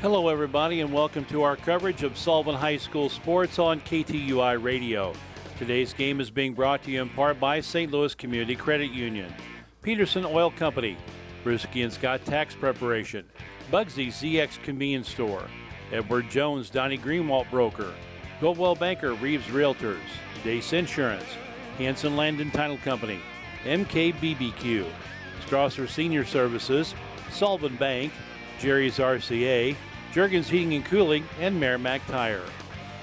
Hello, everybody, and welcome to our coverage of Sullivan High School sports on KTUI Radio. Today's game is being brought to you in part by St. Louis Community Credit Union, Peterson Oil Company, Brusky and Scott Tax Preparation, Bugsy's ZX Convenience Store, Edward Jones Donnie Greenwalt Broker, Goldwell Banker Reeves Realtors, Dace Insurance, Hanson Land and Title Company, MKBBQ, Strasser Senior Services, Sullivan Bank, Jerry's RCA, Juergens Heating and Cooling, and Merrimack Tire.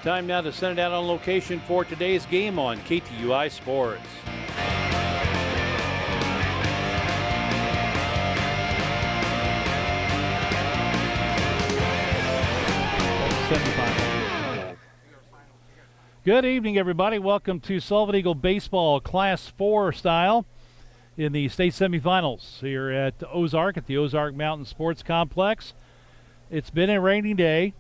Time now to send it out on location for today's game on KTUI Sports. Good evening, everybody. Welcome to Sullivan Eagle Baseball Class 4 style in the state semifinals here at Ozark at the Ozark Mountain Sports Complex. It's been a rainy day.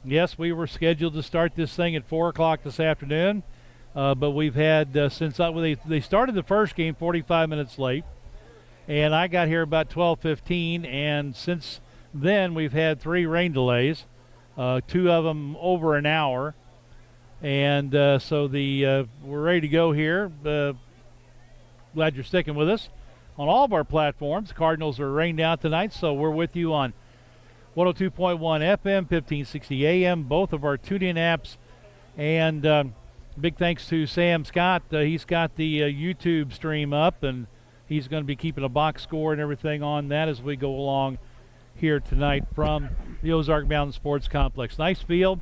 Yes, we were scheduled to start this thing at 4 o'clock this afternoon, but we've had since they started the first game 45 minutes late, and I got here about 12:15, and since then we've had 3 rain delays, 2 of them over an hour. And so we're ready to go here. Glad you're sticking with us on all of our platforms. Cardinals are rained out tonight, so we're with you on 102.1 FM, 1560 AM, both of our TuneIn apps. And big thanks to Sam Scott. He's got the YouTube stream up, and he's going to be keeping a box score and everything on that as we go along here tonight from the Ozark Mountain Sports Complex. Nice field.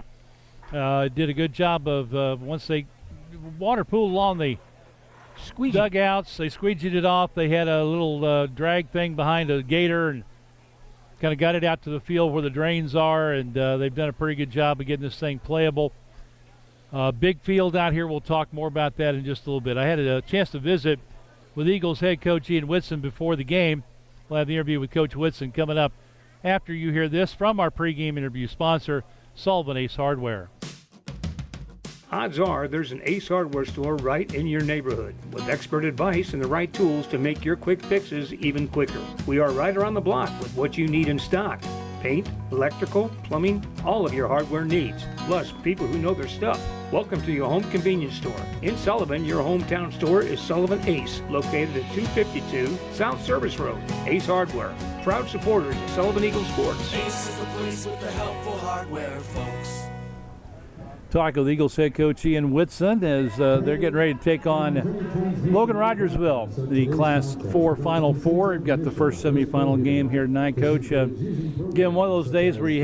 Did a good job of once they water pooled along the dugouts, they squeegeed it off. They had a little drag thing behind a gator and kind of got it out to the field where the drains are, and they've done a pretty good job of getting this thing playable. Big field out here. We'll talk more about that in just a little bit. I had a chance to visit with Eagles head coach Ian Whitson before the game. We'll have the interview with Coach Whitson coming up after you hear this from our pregame interview sponsor, Sullivan Ace Hardware. Odds are there's an Ace Hardware store right in your neighborhood with expert advice and the right tools to make your quick fixes even quicker. We are right around the block with what you need in stock. Paint, electrical, plumbing, all of your hardware needs. Plus, people who know their stuff. Welcome to your home convenience store. In Sullivan, your hometown store is Sullivan Ace, located at 252 South Service Road. Ace Hardware, proud supporters of Sullivan Eagle Sports. Ace is the place with the helpful hardware, folks. Talk with Eagles head coach Ian Whitson as they're getting ready to take on Logan Rogersville, the Class 4 Final Four. We've got the first semifinal game here tonight, Coach. Again, one of those days where you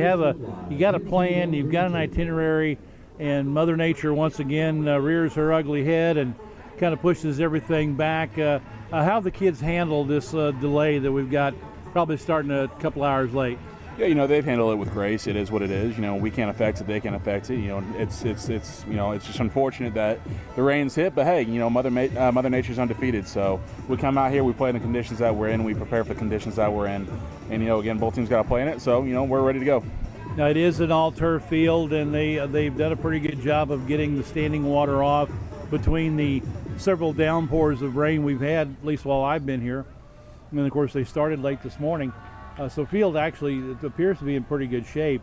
got a plan, you've got an itinerary, and Mother Nature once again rears her ugly head and kind of pushes everything back. How have the kids handled this delay that we've got probably starting a couple hours late? Yeah, they've handled it with grace. It is what it is. We can't affect it. They can't affect it. It's just unfortunate that the rains hit. But hey, Mother Nature's undefeated. So we come out here, we play in the conditions that we're in, we prepare for the conditions that we're in, and again, both teams got to play in it. So we're ready to go. Now it is an all-turf field, and they've done a pretty good job of getting the standing water off between the several downpours of rain we've had, at least while I've been here. And of course, they started late this morning. So field actually it appears to be in pretty good shape.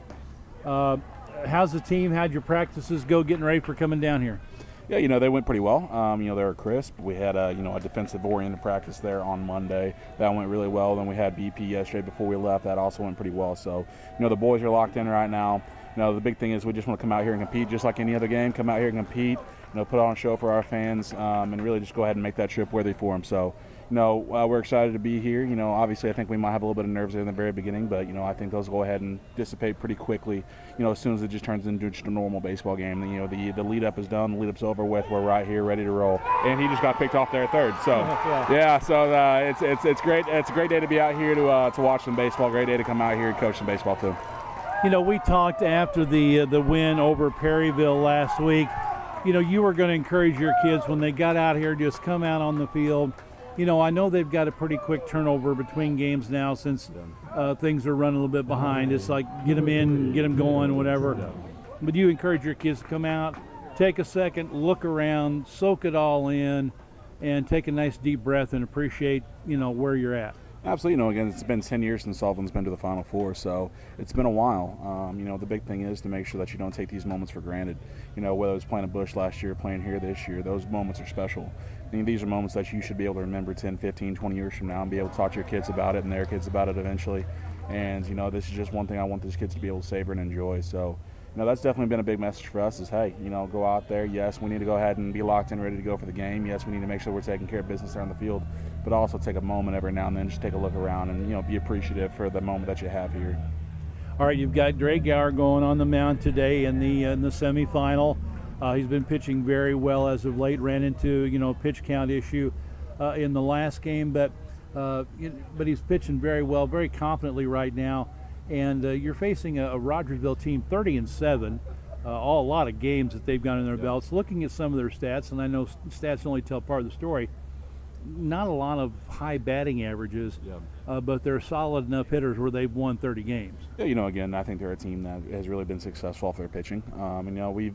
How's the team? How'd your practices go getting ready for coming down here? Yeah, they went pretty well. They were crisp. We had a defensive-oriented practice there on Monday. That went really well. Then we had BP yesterday before we left. That also went pretty well. So, the boys are locked in right now. The big thing is we just want to come out here and compete just like any other game. Come out here and compete, put on a show for our fans, and really just go ahead and make that trip worthy for them. So, we're excited to be here. Obviously I think we might have a little bit of nerves there in the very beginning, but, I think those go ahead and dissipate pretty quickly, as soon as it just turns into just a normal baseball game. The lead-up is done, the lead-up's over with, we're right here ready to roll. And he just got picked off there at third. So, it's great. It's a great day to be out here to watch some baseball, great day to come out here and coach some baseball too. We talked after the win over Perryville last week. You were going to encourage your kids when they got out here, just come out on the field. I know they've got a pretty quick turnover between games now since things are running a little bit behind. It's like get them in, get them going, whatever. But you encourage your kids to come out, take a second, look around, soak it all in, and take a nice deep breath and appreciate, where you're at. Absolutely. Again, it's been 10 years since Sullivan's been to the Final Four, so it's been a while. The big thing is to make sure that you don't take these moments for granted. Whether it was playing at Bush last year, playing here this year, those moments are special. These are moments that you should be able to remember 10, 15, 20 years from now and be able to talk to your kids about it and their kids about it eventually. And, this is just one thing I want these kids to be able to savor and enjoy. So, that's definitely been a big message for us is, hey, go out there. Yes, we need to go ahead and be locked in, ready to go for the game. Yes, we need to make sure we're taking care of business there on the field, but also take a moment every now and then, just take a look around and, be appreciative for the moment that you have here. All right, you've got Dre Gower going on the mound today in the semifinal. He's been pitching very well as of late, ran into, a pitch count issue in the last game, but he's pitching very well, very confidently right now. And you're facing a Rogersville team 30-7, a lot of games that they've got in their belts. Looking at some of their stats, and I know stats only tell part of the story, not a lot of high batting averages, but they're solid enough hitters where they've won 30 games. Yeah, again, I think they're a team that has really been successful off their pitching.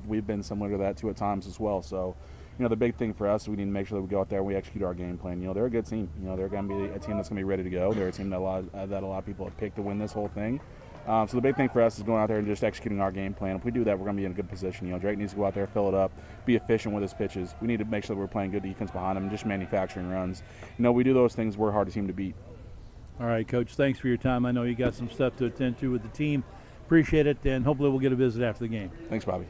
We've been similar to that too at times as well. So, the big thing for us, we need to make sure that we go out there and we execute our game plan. They're a good team. They're going to be a team that's going to be ready to go. They're a team that a lot of people have picked to win this whole thing. So the big thing for us is going out there and just executing our game plan. If we do that, we're going to be in a good position. Drake needs to go out there, fill it up, be efficient with his pitches. We need to make sure that we're playing good defense behind him and just manufacturing runs. We do those things, we're a hard team to beat. All right, Coach, thanks for your time. I know you got some stuff to attend to with the team. Appreciate it, and hopefully we'll get a visit after the game. Thanks, Bobby.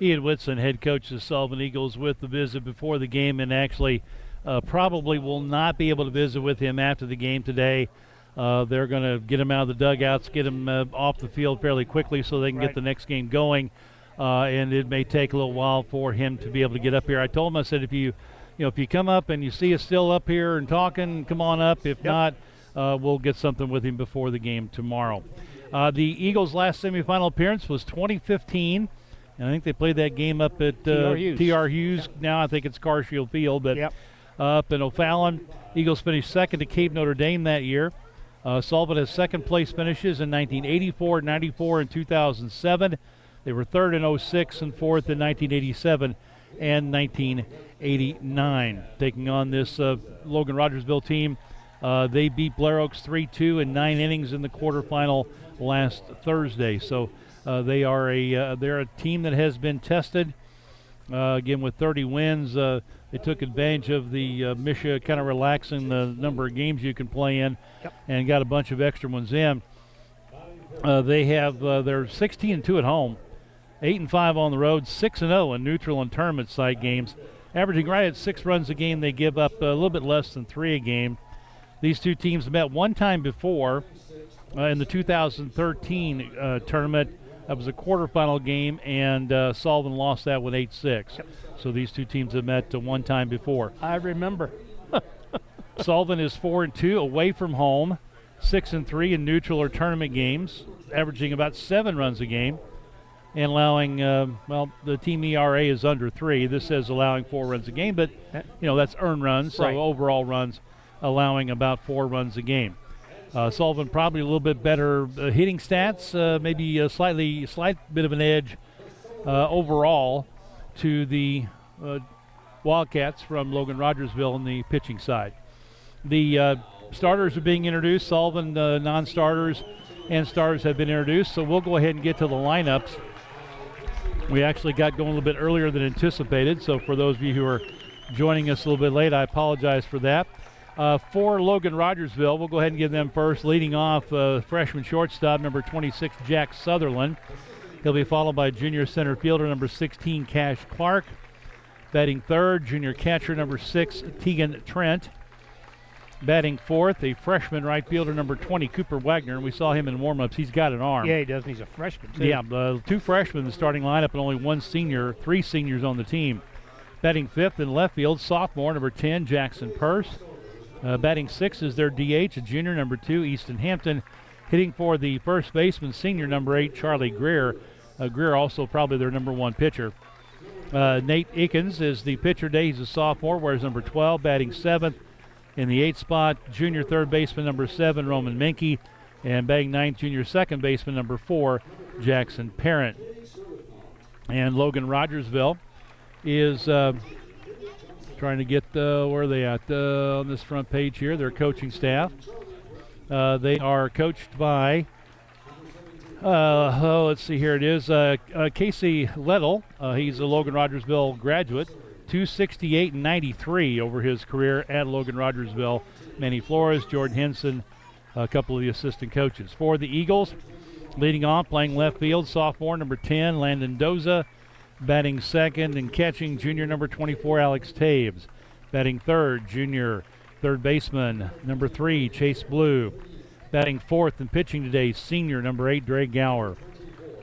Ian Whitson, head coach of the Sullivan Eagles, with the visit before the game, and actually probably will not be able to visit with him after the game today. They're going to get him out of the dugouts, get him off the field fairly quickly so they can get the next game going, and it may take a little while for him to be able to get up here. I told him, I said, if you come up and you see us still up here and talking, come on up. If not, we'll get something with him before the game tomorrow. The Eagles' last semifinal appearance was 2015. And I think they played that game up at TR Hughes. Now I think it's Carshield Field, but up in O'Fallon. Eagles finished second to Cape Notre Dame that year. Sullivan has second place finishes in 1984, 94, and 2007. They were third in 06 and fourth in 1987 and 1989. Taking on this Logan Rogersville team, they beat Blair Oaks 3-2 in 9 innings in the quarterfinal last Thursday. So they're a team that has been tested. Again, with 30 wins, they took advantage of the Misha kind of relaxing the number of games you can play in, and got a bunch of extra ones in. They have they're 16-2 at home, 8-5 on the road, 6-0 in neutral and tournament site games, averaging right at 6 runs a game. They give up a little bit less than 3 a game. These two teams met one time before in the 2013 tournament. That was a quarterfinal game, and Sullivan lost that with 8-6. So these two teams have met one time before. I remember. Sullivan is 4-2 away from home, 6-3 in neutral or tournament games, averaging about 7 runs a game, and allowing, the team ERA is under 3. This says allowing 4 runs a game, but, that's earned runs, so overall runs allowing about 4 runs a game. Sullivan probably a little bit better hitting stats, maybe a slight bit of an edge overall to the Wildcats from Logan Rogersville on the pitching side. The starters are being introduced. Sullivan non-starters and starters have been introduced, so we'll go ahead and get to the lineups. We actually got going a little bit earlier than anticipated, so for those of you who are joining us a little bit late, I apologize for that. For Logan Rogersville, we'll go ahead and give them first. Leading off, freshman shortstop, number 26, Jack Sutherland. He'll be followed by junior center fielder, number 16, Cash Clark. Batting third, junior catcher, number 6, Tegan Trent. Batting fourth, a freshman right fielder, number 20, Cooper Wagner. And we saw him in warm-ups. He's got an arm. Yeah, he does. He's a freshman, too. Yeah, 2 freshmen in the starting lineup and only 1 senior, 3 seniors on the team. Batting fifth in left field, sophomore, number 10, Jackson Purse. Batting sixth is their DH, a junior, number 2, Easton Hampton. Hitting for the first baseman, senior, number 8, Charlie Greer. Greer also probably their number 1 pitcher. Nate Eakins is the pitcher today. He's a sophomore, wears number 12, batting 7th. In the 8th spot, junior third baseman, number 7, Roman Menke. And batting 9th, junior second baseman, number 4, Jackson Parent. And Logan Rogersville is Trying to get where are they at on this front page here, their coaching staff. They are coached by, let's see, here it is, Casey Lettle. He's a Logan Rogersville graduate, 268 and 93 over his career at Logan Rogersville. Manny Flores, Jordan Henson, a couple of the assistant coaches. For the Eagles, leading off, playing left field, sophomore number 10, Landon Doza. Batting second and catching, junior number 24, Alex Taves. Batting third, junior third baseman number 3, Chase Blue. Batting fourth and pitching today, senior number 8, Dre Gower.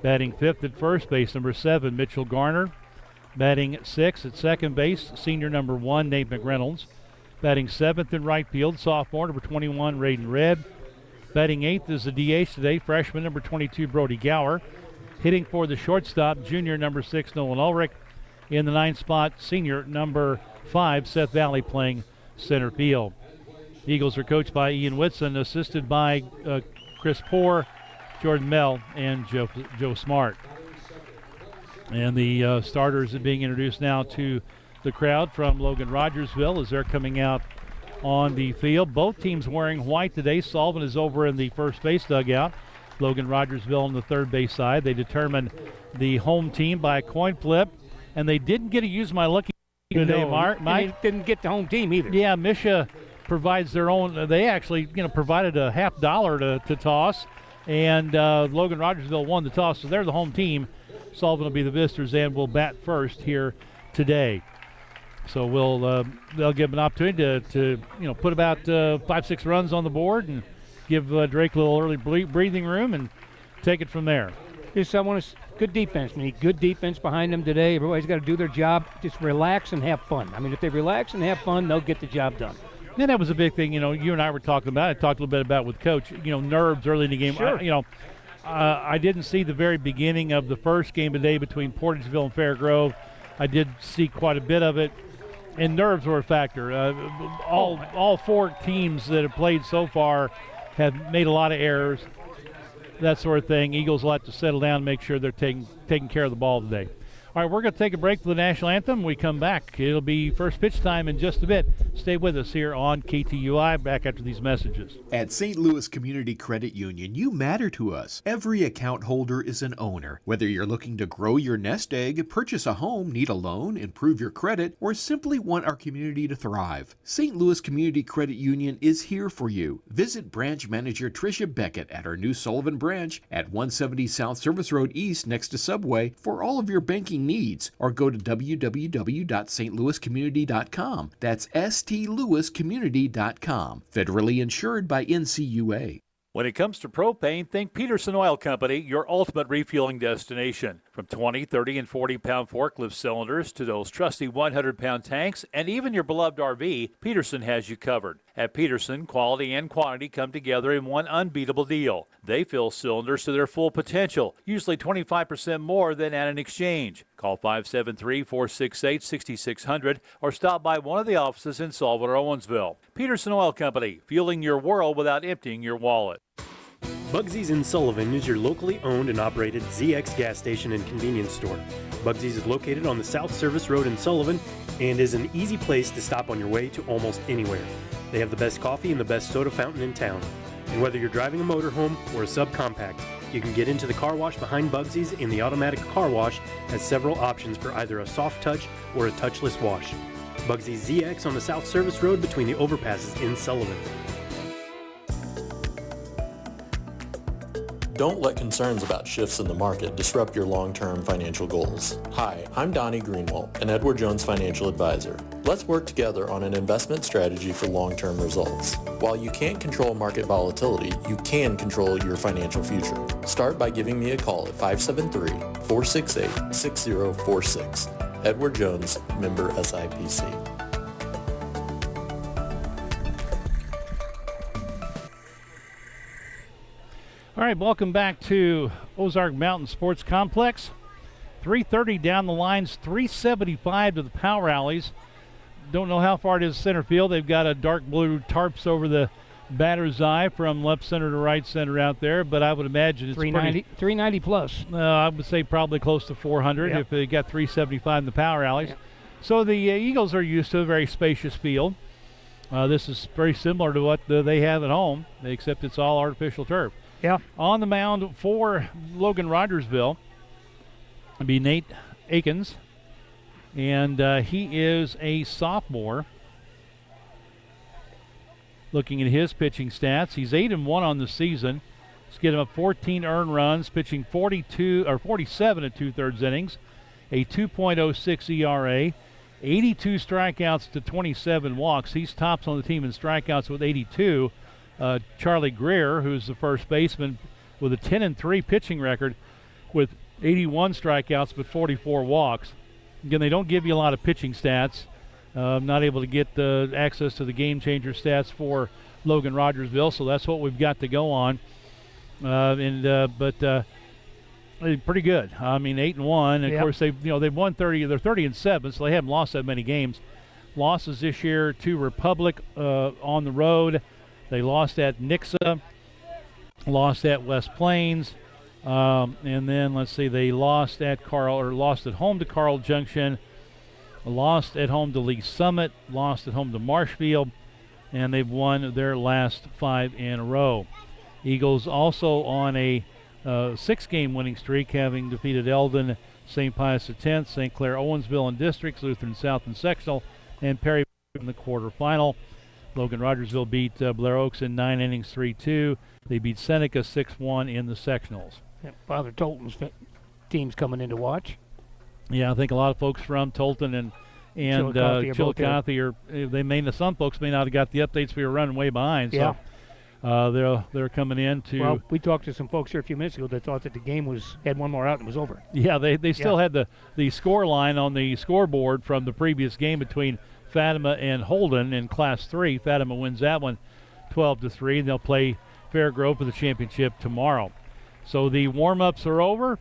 Batting fifth at first base, number 7, Mitchell Garner. Batting sixth at second base, senior number 1, Nate McReynolds. Batting seventh in right field, sophomore number 21, Raiden Red. Batting eighth is the DH today, freshman number 22, Brody Gower. Hitting for the shortstop, junior number 6, Nolan Ulrich. In the 9th spot, senior number 5, Seth Valley, playing center field. Eagles are coached by Ian Whitson, assisted by Chris Poore, Jordan Mell, and Joe Smart. And the starters are being introduced now to the crowd from Logan Rogersville as they're coming out on the field. Both teams wearing white today. Sullivan is over in the first base dugout. Logan Rogersville on the third base side. They determined the home team by a coin flip, and they didn't get to use my lucky today, Mike. They didn't get the home team either. Yeah, Misha provides their own. They actually, provided a $50 to toss, and Logan Rogersville won the toss, so they're the home team. Sullivan will be the visitors and will bat first here today. So they'll give them an opportunity to put about 5-6 runs on the board and give Drake a little early breathing room and take it from there. Just I want good defense. We need good defense behind them today. Everybody's got to do their job. Just relax and have fun. I mean, if they relax and have fun, they'll get the job done. And that was a big thing. You and I were talking about. I talked a little bit about with Coach. Nerves early in the game. Sure. I didn't see the very beginning of the first game today between Portageville and Fairgrove. I did see quite a bit of it. And nerves were a factor. All 4 teams that have played so far have made a lot of errors, that sort of thing. Eagles will have to settle down and make sure they're taking care of the ball today. All right, we're going to take a break for the national anthem. When we come back, it'll be first pitch time in just a bit. Stay with us here on KTUI, back after these messages. At St. Louis Community Credit Union, you matter to us. Every account holder is an owner. Whether you're looking to grow your nest egg, purchase a home, need a loan, improve your credit, or simply want our community to thrive, St. Louis Community Credit Union is here for you. Visit Branch Manager Tricia Beckett at our new Sullivan branch at 170 South Service Road East next to Subway for all of your banking needs, or go to www.stlouiscommunity.com. That's stlouiscommunity.com. Federally insured by NCUA. When it comes to propane, think Peterson Oil Company, your ultimate refueling destination. From 20, 30, and 40-pound forklift cylinders to those trusty 100-pound tanks and even your beloved RV, Peterson has you covered. At Peterson, quality and quantity come together in one unbeatable deal. They fill cylinders to their full potential, usually 25% more than at an exchange. Call 573-468-6600 or stop by one of the offices in Sullivan or Owensville. Peterson Oil Company, fueling your world without emptying your wallet. Bugsy's in Sullivan is your locally owned and operated ZX gas station and convenience store. Bugsy's is located on the South Service Road in Sullivan and is an easy place to stop on your way to almost anywhere. They have the best coffee and the best soda fountain in town. And whether you're driving a motorhome or a subcompact, you can get into the car wash behind Bugsy's, and the automatic car wash has several options for either a soft touch or a touchless wash. Bugsy's ZX on the South Service Road between the overpasses in Sullivan. Don't let concerns about shifts in the market disrupt your long-term financial goals. Hi, I'm Donnie Greenwald, an Edward Jones financial advisor. Let's work together on an investment strategy for long-term results. While you can't control market volatility, you can control your financial future. Start by giving me a call at 573-468-6046. Edward Jones, member SIPC. All right, welcome back to Ozark Mountain Sports Complex. 330 down the lines, 375 to the power alleys. Don't know how far it is center field. They've got a dark blue tarps over the batter's eye from left center to right center out there, but I would imagine it's 390 plus. I would say probably close to 400 if they got 375 in the power alleys. Yep. So the Eagles are used to a very spacious field. This is very similar to what they have at home, except it's all artificial turf. Yeah. On the mound for Logan Rogersville would be Nate Akins, and he is a sophomore. Looking at his pitching stats, he's 8-1 on the season. He's getting up 14 earned runs, pitching 47 and 2/3 innings, a 2.06 ERA, 82 strikeouts to 27 walks. He's tops on the team in strikeouts with 82. Charlie Greer, who's the first baseman, with a 10-3 pitching record with 81 strikeouts but 44 walks. Again, they don't give you a lot of pitching stats. Not able to get access to the game changer stats for Logan Rogersville, so that's what we've got to go on. But pretty good. I mean, 8-1. Of course, they've won 30. They're 30-7, so they haven't lost that many games. Losses this year to Republic on the road. They lost at Nixa, lost at West Plains, and then let's see, they lost at home to Carl Junction, lost at home to Lee Summit, lost at home to Marshfield, and they've won their last 5 in a row. Eagles also on a 6-game winning streak, having defeated Eldon, St. Pius X, St. Clair Owensville in districts, Lutheran South in sectional, and Perry in the quarterfinal. Logan Rogersville beat Blair Oaks in 9 innings, 3-2. They beat Seneca 6-1 in the sectionals. Yeah, Father Tolton's team's coming in to watch. Yeah, I think a lot of folks from Tolton and Chillicothe some folks may not have got the updates. We were running way behind. Yeah. So they're coming in to. Well, we talked to some folks here a few minutes ago that thought that the game had one more out and was over. Yeah, they still had the score line on the scoreboard from the previous game between Fatima and Holden in Class 3. Fatima wins that one 12-3, and they'll play Fairgrove for the championship tomorrow. So the warm-ups are over.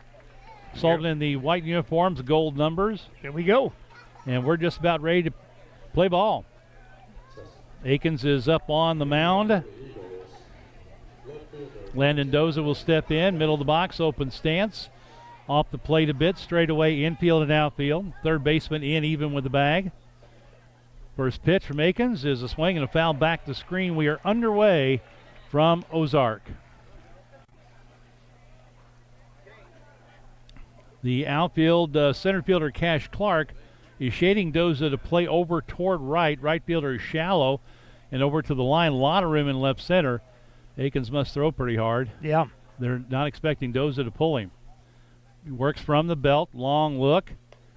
Sullivan in the white uniforms, gold numbers. Here we go. And we're just about ready to play ball. Akins is up on the mound. Landon Doza will step in, middle of the box, open stance. Off the plate a bit, straight away, infield and outfield. Third baseman in, even with the bag. First pitch from Akins is a swing and a foul back to screen. We are underway from Ozark. The outfield center fielder Cash Clark is shading Doza to play over toward right. Right fielder is shallow and over to the line. A lot of room in left center. Akins must throw pretty hard. Yeah. They're not expecting Doza to pull him. He works from the belt. Long look.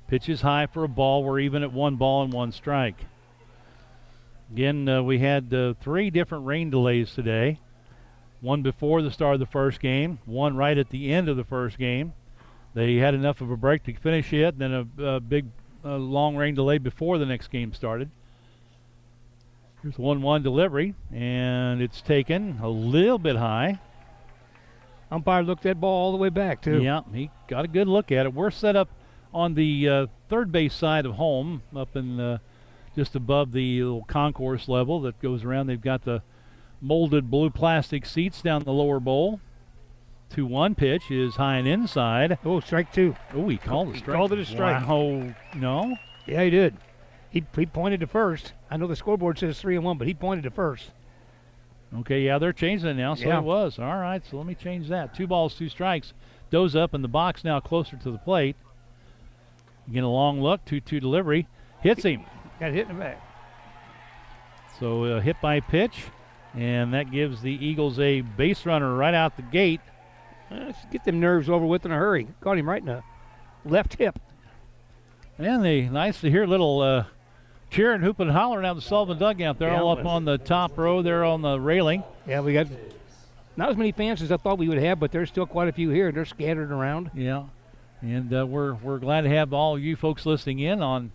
Pitches high for a ball. We're even at 1 ball and 1 strike. Again, we had 3 different rain delays today. One before the start of the first game. One right at the end of the first game. They had enough of a break to finish it. Then a big long rain delay before the next game started. Here's 1-1 delivery, and it's taken a little bit high. Umpire looked that ball all the way back, too. Yeah, he got a good look at it. We're set up on the third base side of home, up in just above the little concourse level that goes around. They've got the molded blue plastic seats down the lower bowl. 2-1 pitch is high and inside. Oh, strike 2. Oh, he called it a strike. Called it a strike. Wow. No? Yeah, he did. He pointed to first. I know the scoreboard says 3-1, but he pointed to first. Okay, yeah, they're changing it now, so yeah. It was. All right, so let me change that. 2 balls, 2 strikes. Doze up in the box now, closer to the plate. Again, a long look, 2-2 delivery. Hits him. Got hit in the back. So hit by pitch, and that gives the Eagles a base runner right out the gate. Let's get them nerves over with in a hurry. Got him right in the left hip. And nice to hear a little cheering, hooping, and hollering out the Sullivan dugout. They're all up on the top row. They're on the railing. Yeah, we got not as many fans as I thought we would have, but there's still quite a few here. They're scattered around. Yeah, and we're glad to have all you folks listening in on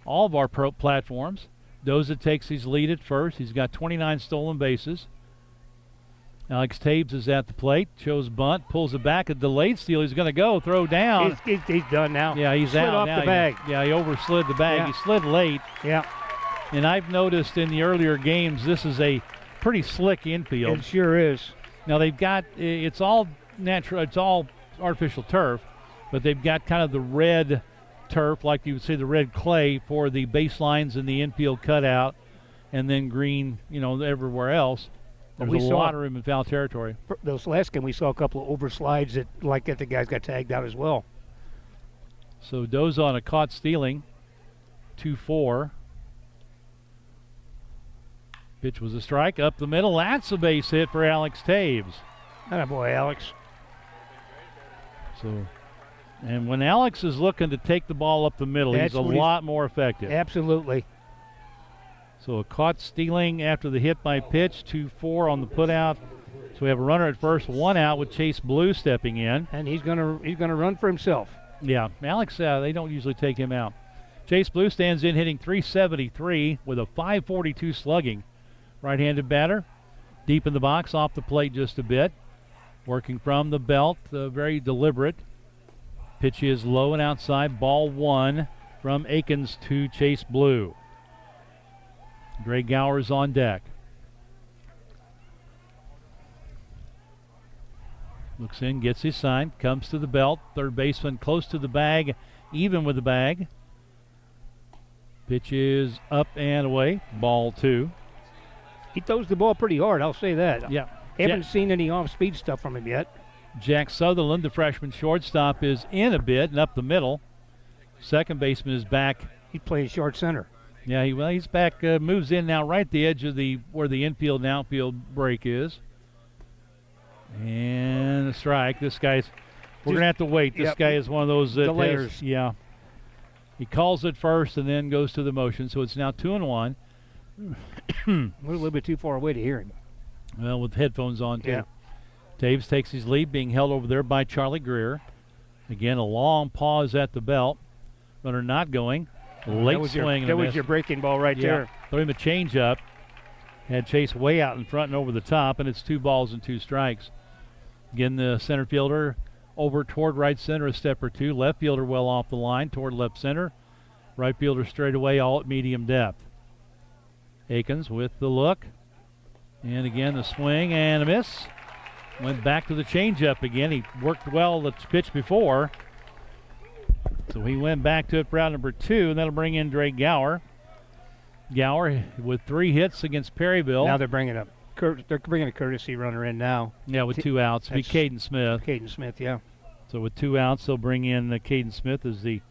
all of our platforms. Doza takes his lead at first. He's got 29 stolen bases. Alex Taves is at the plate, shows bunt, pulls it back, a delayed steal. He's going to go, throw down. He's done now. Yeah, he's slid out off now. The bag. He overslid the bag. Yeah. He slid late. Yeah. And I've noticed in the earlier games, this is a pretty slick infield. It sure is. Now they've got, it's all natural, it's all artificial turf, but they've got kind of the red turf, like you would see the red clay for the baselines and the infield cutout, and then green, everywhere else. There's a lot of room in foul territory. Those last game, we saw a couple of overslides that the guys got tagged out as well. So Dozon a caught stealing, 2-4. Pitch was a strike up the middle. That's a base hit for Alex Taves. Attaboy, Alex. And when Alex is looking to take the ball up the middle, he's a lot more effective. Absolutely. So a caught stealing after the hit by pitch, 2-4 on the putout. So we have a runner at first, 1 out with Chase Blue stepping in. And he's gonna run for himself. Yeah, Alex, they don't usually take him out. Chase Blue stands in hitting .373 with a .542 slugging. Right-handed batter, deep in the box, off the plate just a bit. Working from the belt, very deliberate. Pitch is low and outside, ball 1 from Akins to Chase Blue. Dre Gower's on deck. Looks in, gets his sign, comes to the belt. Third baseman close to the bag, even with the bag. Pitch is up and away, ball 2. He throws the ball pretty hard, I'll say that. Yeah. Haven't seen any off-speed stuff from him yet. Jack Sutherland, the freshman shortstop, is in a bit and up the middle. Second baseman is back. He plays short center. Yeah, he's back, moves in now right at the edge of where the infield and outfield break is. And a strike. This guy's, we're going to have to wait. This guy is one of those that layers. Yeah. He calls it first and then goes to the motion, so it's now 2-1. We're a little bit too far away to hear him. Well, with headphones on, too. Yeah. Taves takes his lead, being held over there by Charlie Greer. Again, a long pause at the belt. Runner not going. Late swing. That was your breaking ball right there. Throw him a changeup. Had Chase way out in front and over the top, and it's 2 balls and 2 strikes. Again, the center fielder over toward right center a step or 2. Left fielder well off the line toward left center. Right fielder straight away, all at medium depth. Akins with the look. And again, the swing and a miss. Went back to the changeup again. He worked well the pitch before. So he went back to it for out number 2, and that'll bring in Dre Gower. Gower with 3 hits against Perryville. Now they're bringing a courtesy runner in now. Yeah, with 2 outs. It'll be Caden Smith. Caden Smith, yeah. So with 2 outs, they'll bring in Caden Smith as the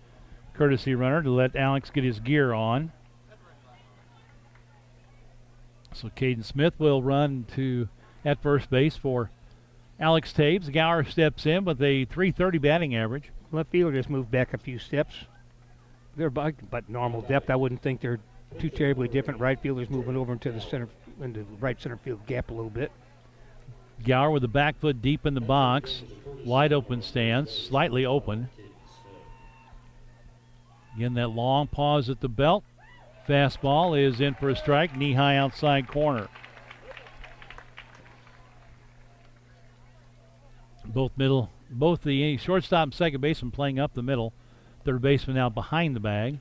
courtesy runner to let Alex get his gear on. So Caden Smith will run at first base for Alex Taves. Gower steps in with a .330 batting average. Left fielder just moved back a few steps. They're but normal depth. I wouldn't think they're too terribly different. Right fielders moving over into the right center field gap a little bit. Gower with the back foot deep in the box. Wide open stance, slightly open. Again, that long pause at the belt. Fastball is in for a strike, knee-high outside corner. Both the shortstop and second baseman playing up the middle. Third baseman now behind the bag.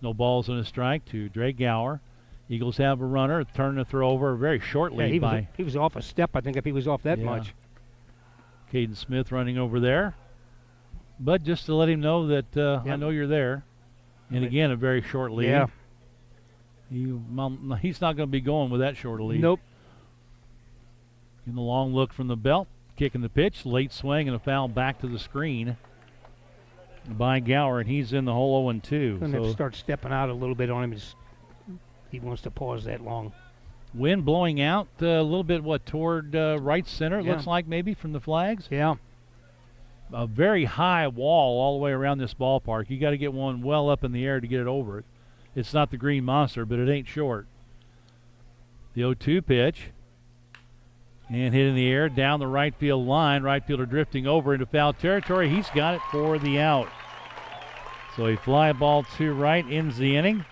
No balls and a strike to Dre Gower. Eagles have a runner, turn the throw over, a very short lead by. He was off a step, I think, if he was off that much. Caden Smith running over there. But just to let him know that I know you're there. And again, a very short lead. Yeah. He's not going to be going with that short a lead. Nope. In the long look from the belt, kicking the pitch, late swing and a foul back to the screen by Gower, and he's in the hole 0-2. Going to have to start stepping out a little bit on him. He wants to pause that long. Wind blowing out a little bit, toward right center, it looks like maybe from the flags. Yeah. A very high wall all the way around this ballpark. You got to get one well up in the air to get it over it. It's not the Green Monster, but it ain't short. The 0-2 pitch. And hit in the air down the right field line. Right fielder drifting over into foul territory. He's got it for the out. So a fly ball to right ends the inning.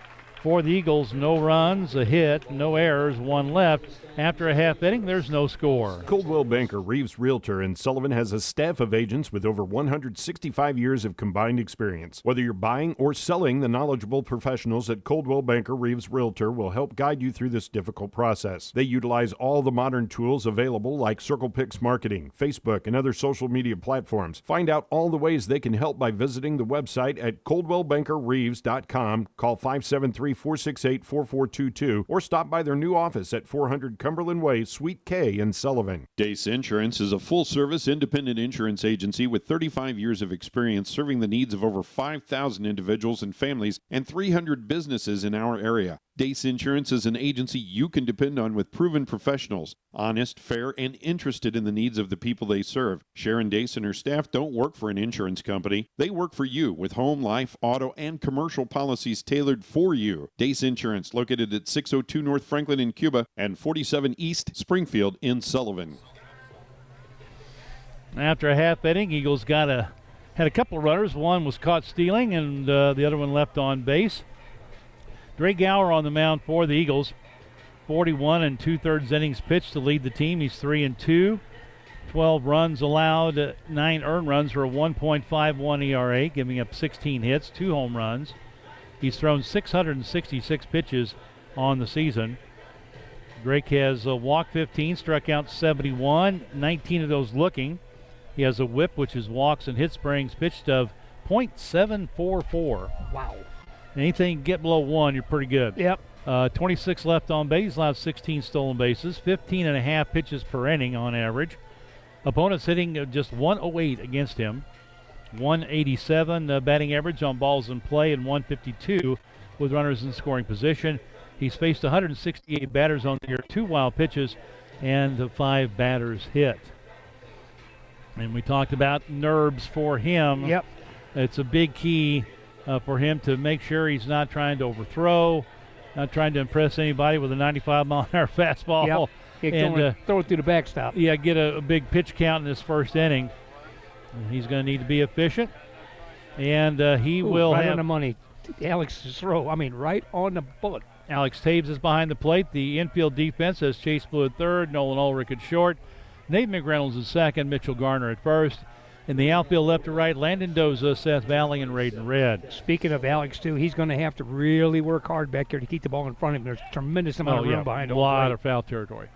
For the Eagles, no runs, a hit, no errors, 1 left. After a half inning, there's no score. Coldwell Banker Reeves Realtor in Sullivan has a staff of agents with over 165 years of combined experience. Whether you're buying or selling, the knowledgeable professionals at Coldwell Banker Reeves Realtor will help guide you through this difficult process. They utilize all the modern tools available like CirclePix marketing, Facebook, and other social media platforms. Find out all the ways they can help by visiting the website at coldwellbankerreeves.com. Call 573-468-4422 or stop by their new office at 400 Cumberland Way, Suite K in Sullivan. Dace Insurance is a full-service independent insurance agency with 35 years of experience serving the needs of over 5,000 individuals and families and 300 businesses in our area. Dace Insurance is an agency you can depend on with proven professionals, honest, fair, and interested in the needs of the people they serve. Sharon Dace and her staff don't work for an insurance company. They work for you with home, life, auto, and commercial policies tailored for you. Dace Insurance, located at 602 North Franklin in Cuba and 47 East Springfield in Sullivan. After a half inning, Eagles had a couple of runners. One was caught stealing, and the other one left on base. Dre Gower on the mound for the Eagles. 41 and 2/3 innings pitched to lead the team. He's 3-2. 12 runs allowed, 9 earned runs for a 1.51 ERA, giving up 16 hits, 2 home runs. He's thrown 666 pitches on the season. Drake has walked 15, struck out 71, 19 of those looking. He has a whip, which is walks and hit springs, pitched of .744. Wow. Anything get below 1, you're pretty good. Yep. 26 left on base, allowed 16 stolen bases, 15 and a half pitches per inning on average. Opponents hitting just 108 against him. 187 batting average on balls in play and 152 with runners in scoring position. He's faced 168 batters on the year, 2 wild pitches, and 5 batters hit. And we talked about nerves for him. Yep. It's a big key for him to make sure he's not trying to overthrow, not trying to impress anybody with a 95-mile-an-hour fastball. Yep. And throw it through the backstop. Yeah, get a big pitch count in this first inning. He's going to need to be efficient, and he will right have on the money. Alex's throw. I mean, right on the bullet. Alex Taves is behind the plate. The infield defense has Chase Blue at third, Nolan Ulrich at short, Nate McReynolds at second, Mitchell Garner at first. In the outfield, left to right, Landon Doza, Seth Valley, and Raiden Red. Speaking of Alex, too, he's going to have to really work hard back there to keep the ball in front of him. There's a tremendous amount of room behind him. A lot of foul territory.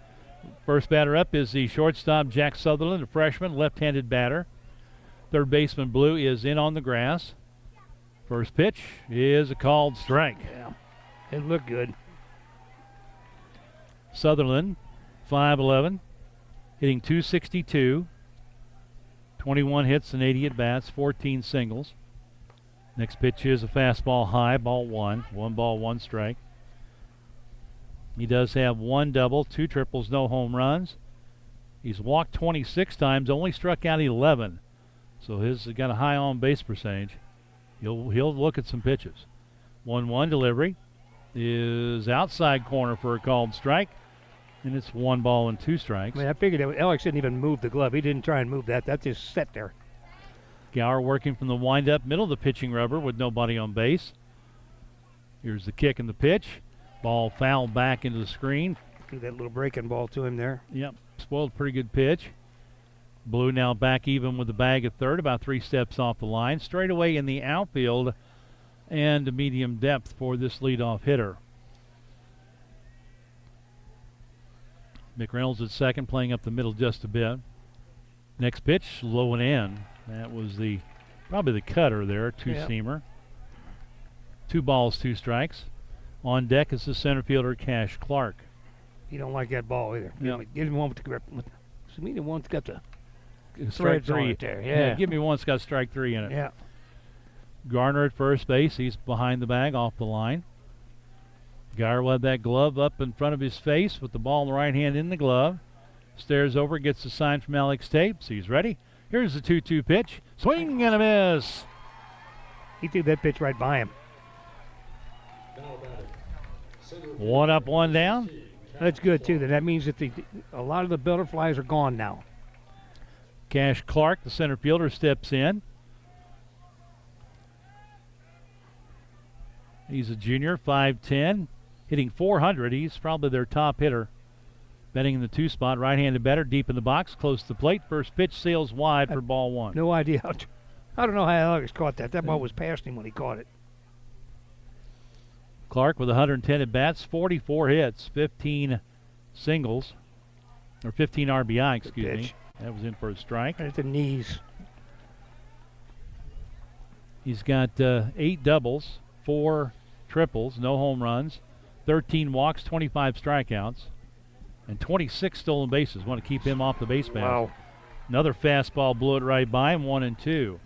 First batter up is the shortstop, Jack Sutherland, a freshman, left-handed batter. Third baseman, Blue, is in on the grass. First pitch is a called strike. Yeah, it looked good. Sutherland, 5'11", hitting .262. 21 hits and 80 at-bats, 14 singles. Next pitch is a fastball high, ball 1. 1 ball, 1 strike. He does have 1 double, 2 triples, no home runs. He's walked 26 times, only struck out 11. So he's got a high on-base percentage. He'll look at some pitches. 1-1 delivery is outside corner for a called strike. And it's 1 ball and 2 strikes. I mean, I figured Alex didn't even move the glove. He didn't try and move that. That just sat there. Gower working from the windup, middle of the pitching rubber with nobody on base. Here's the kick and the pitch. Ball fouled back into the screen. Threw that little breaking ball to him there. Yep, spoiled a pretty good pitch. Blue now back even with the bag at third, about 3 steps off the line. Straight away in the outfield and medium depth for this leadoff hitter. McReynolds at second, playing up the middle just a bit. Next pitch, low and in. That was probably the cutter there, two-seamer. 2 balls, 2 strikes. On deck is the center fielder, Cash Clark. You don't like that ball either. Yep. Give me one with the grip. So me the one that's got the strike threads on 3 it there. Yeah. Give me one that's got strike 3 in it. Yeah. Garner at first base. He's behind the bag, off the line. Gower will have that glove up in front of his face with the ball in the right hand in the glove. Stares over, gets a sign from Alex Tapes. He's ready. Here's the 2-2 pitch. Swing and a miss. He threw that pitch right by him. 1 up, 1 down. That's good, too. That means that a lot of the butterflies are gone now. Cash Clark, the center fielder, steps in. He's a junior, 5'10", hitting .400. He's probably their top hitter Betting in the 2 spot, right-handed batter, deep in the box, close to the plate. First pitch sails wide for ball 1. No idea how. I don't know how Alex caught that. That ball was past him when he caught it. Clark with 110 at bats, 44 hits, 15 singles, or 15 RBI, excuse me. That was in for a strike. Right at the knees. He's got 8 doubles, 4 triples, no home runs, 13 walks, 25 strikeouts, and 26 stolen bases. Want to keep him off the base paths. Wow. Another fastball blew it right by him, 1-2.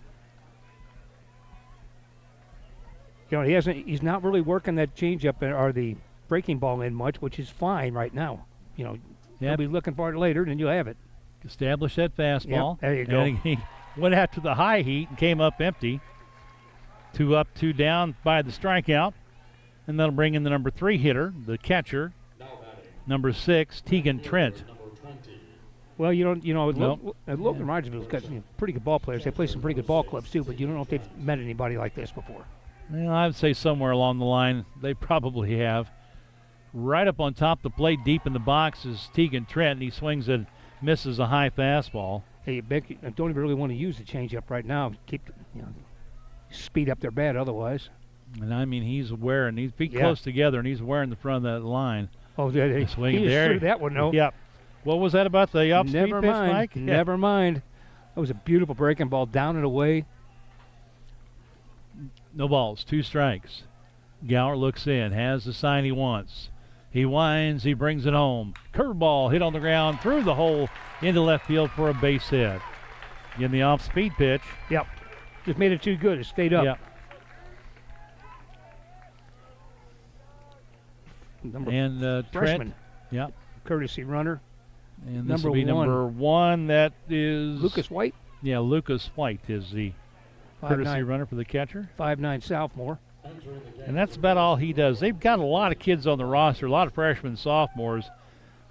You know, he's not really working that changeup or the breaking ball in much, which is fine right now. You know, he'll be looking for it later, and then you'll have it. Establish that fastball. Yep, there you go. And he went after the high heat and came up empty. 2 up, 2 down by the strikeout. And that'll bring in the number 3 hitter, the catcher, number 6, Tegan Trent. Well, Logan Rogersville's got pretty good ball players. They play some pretty good ball clubs too, but you don't know if they've met anybody like this before. Well, I would say somewhere along the line they probably have. Right up on top of the plate, deep in the box, is Tegan Trent, and he swings and misses a high fastball. Hey, Beck, I don't even really want to use the changeup right now. Speed up their bat otherwise. And I mean, he's wearing, he's feet close together, and he's wearing the front of that line. Oh, he swinging just there. threw that one, no. Yep. What was that about the off-speed pitch, Mike? Never mind. That was a beautiful breaking ball down and away. No balls, 2 strikes. Gower looks in, has the sign he wants. He winds, he brings it home. Curveball hit on the ground through the hole into left field for a base hit. Again, the off-speed pitch. Yep. Just made it too good. It stayed up. Yep. Freshman. Trent. Yep. Courtesy runner. And this will be number 1. That is Lucas White. Yeah, Lucas White is the courtesy runner for the catcher. 5'9" sophomore. And that's about all he does. They've got a lot of kids on the roster, a lot of freshmen and sophomores,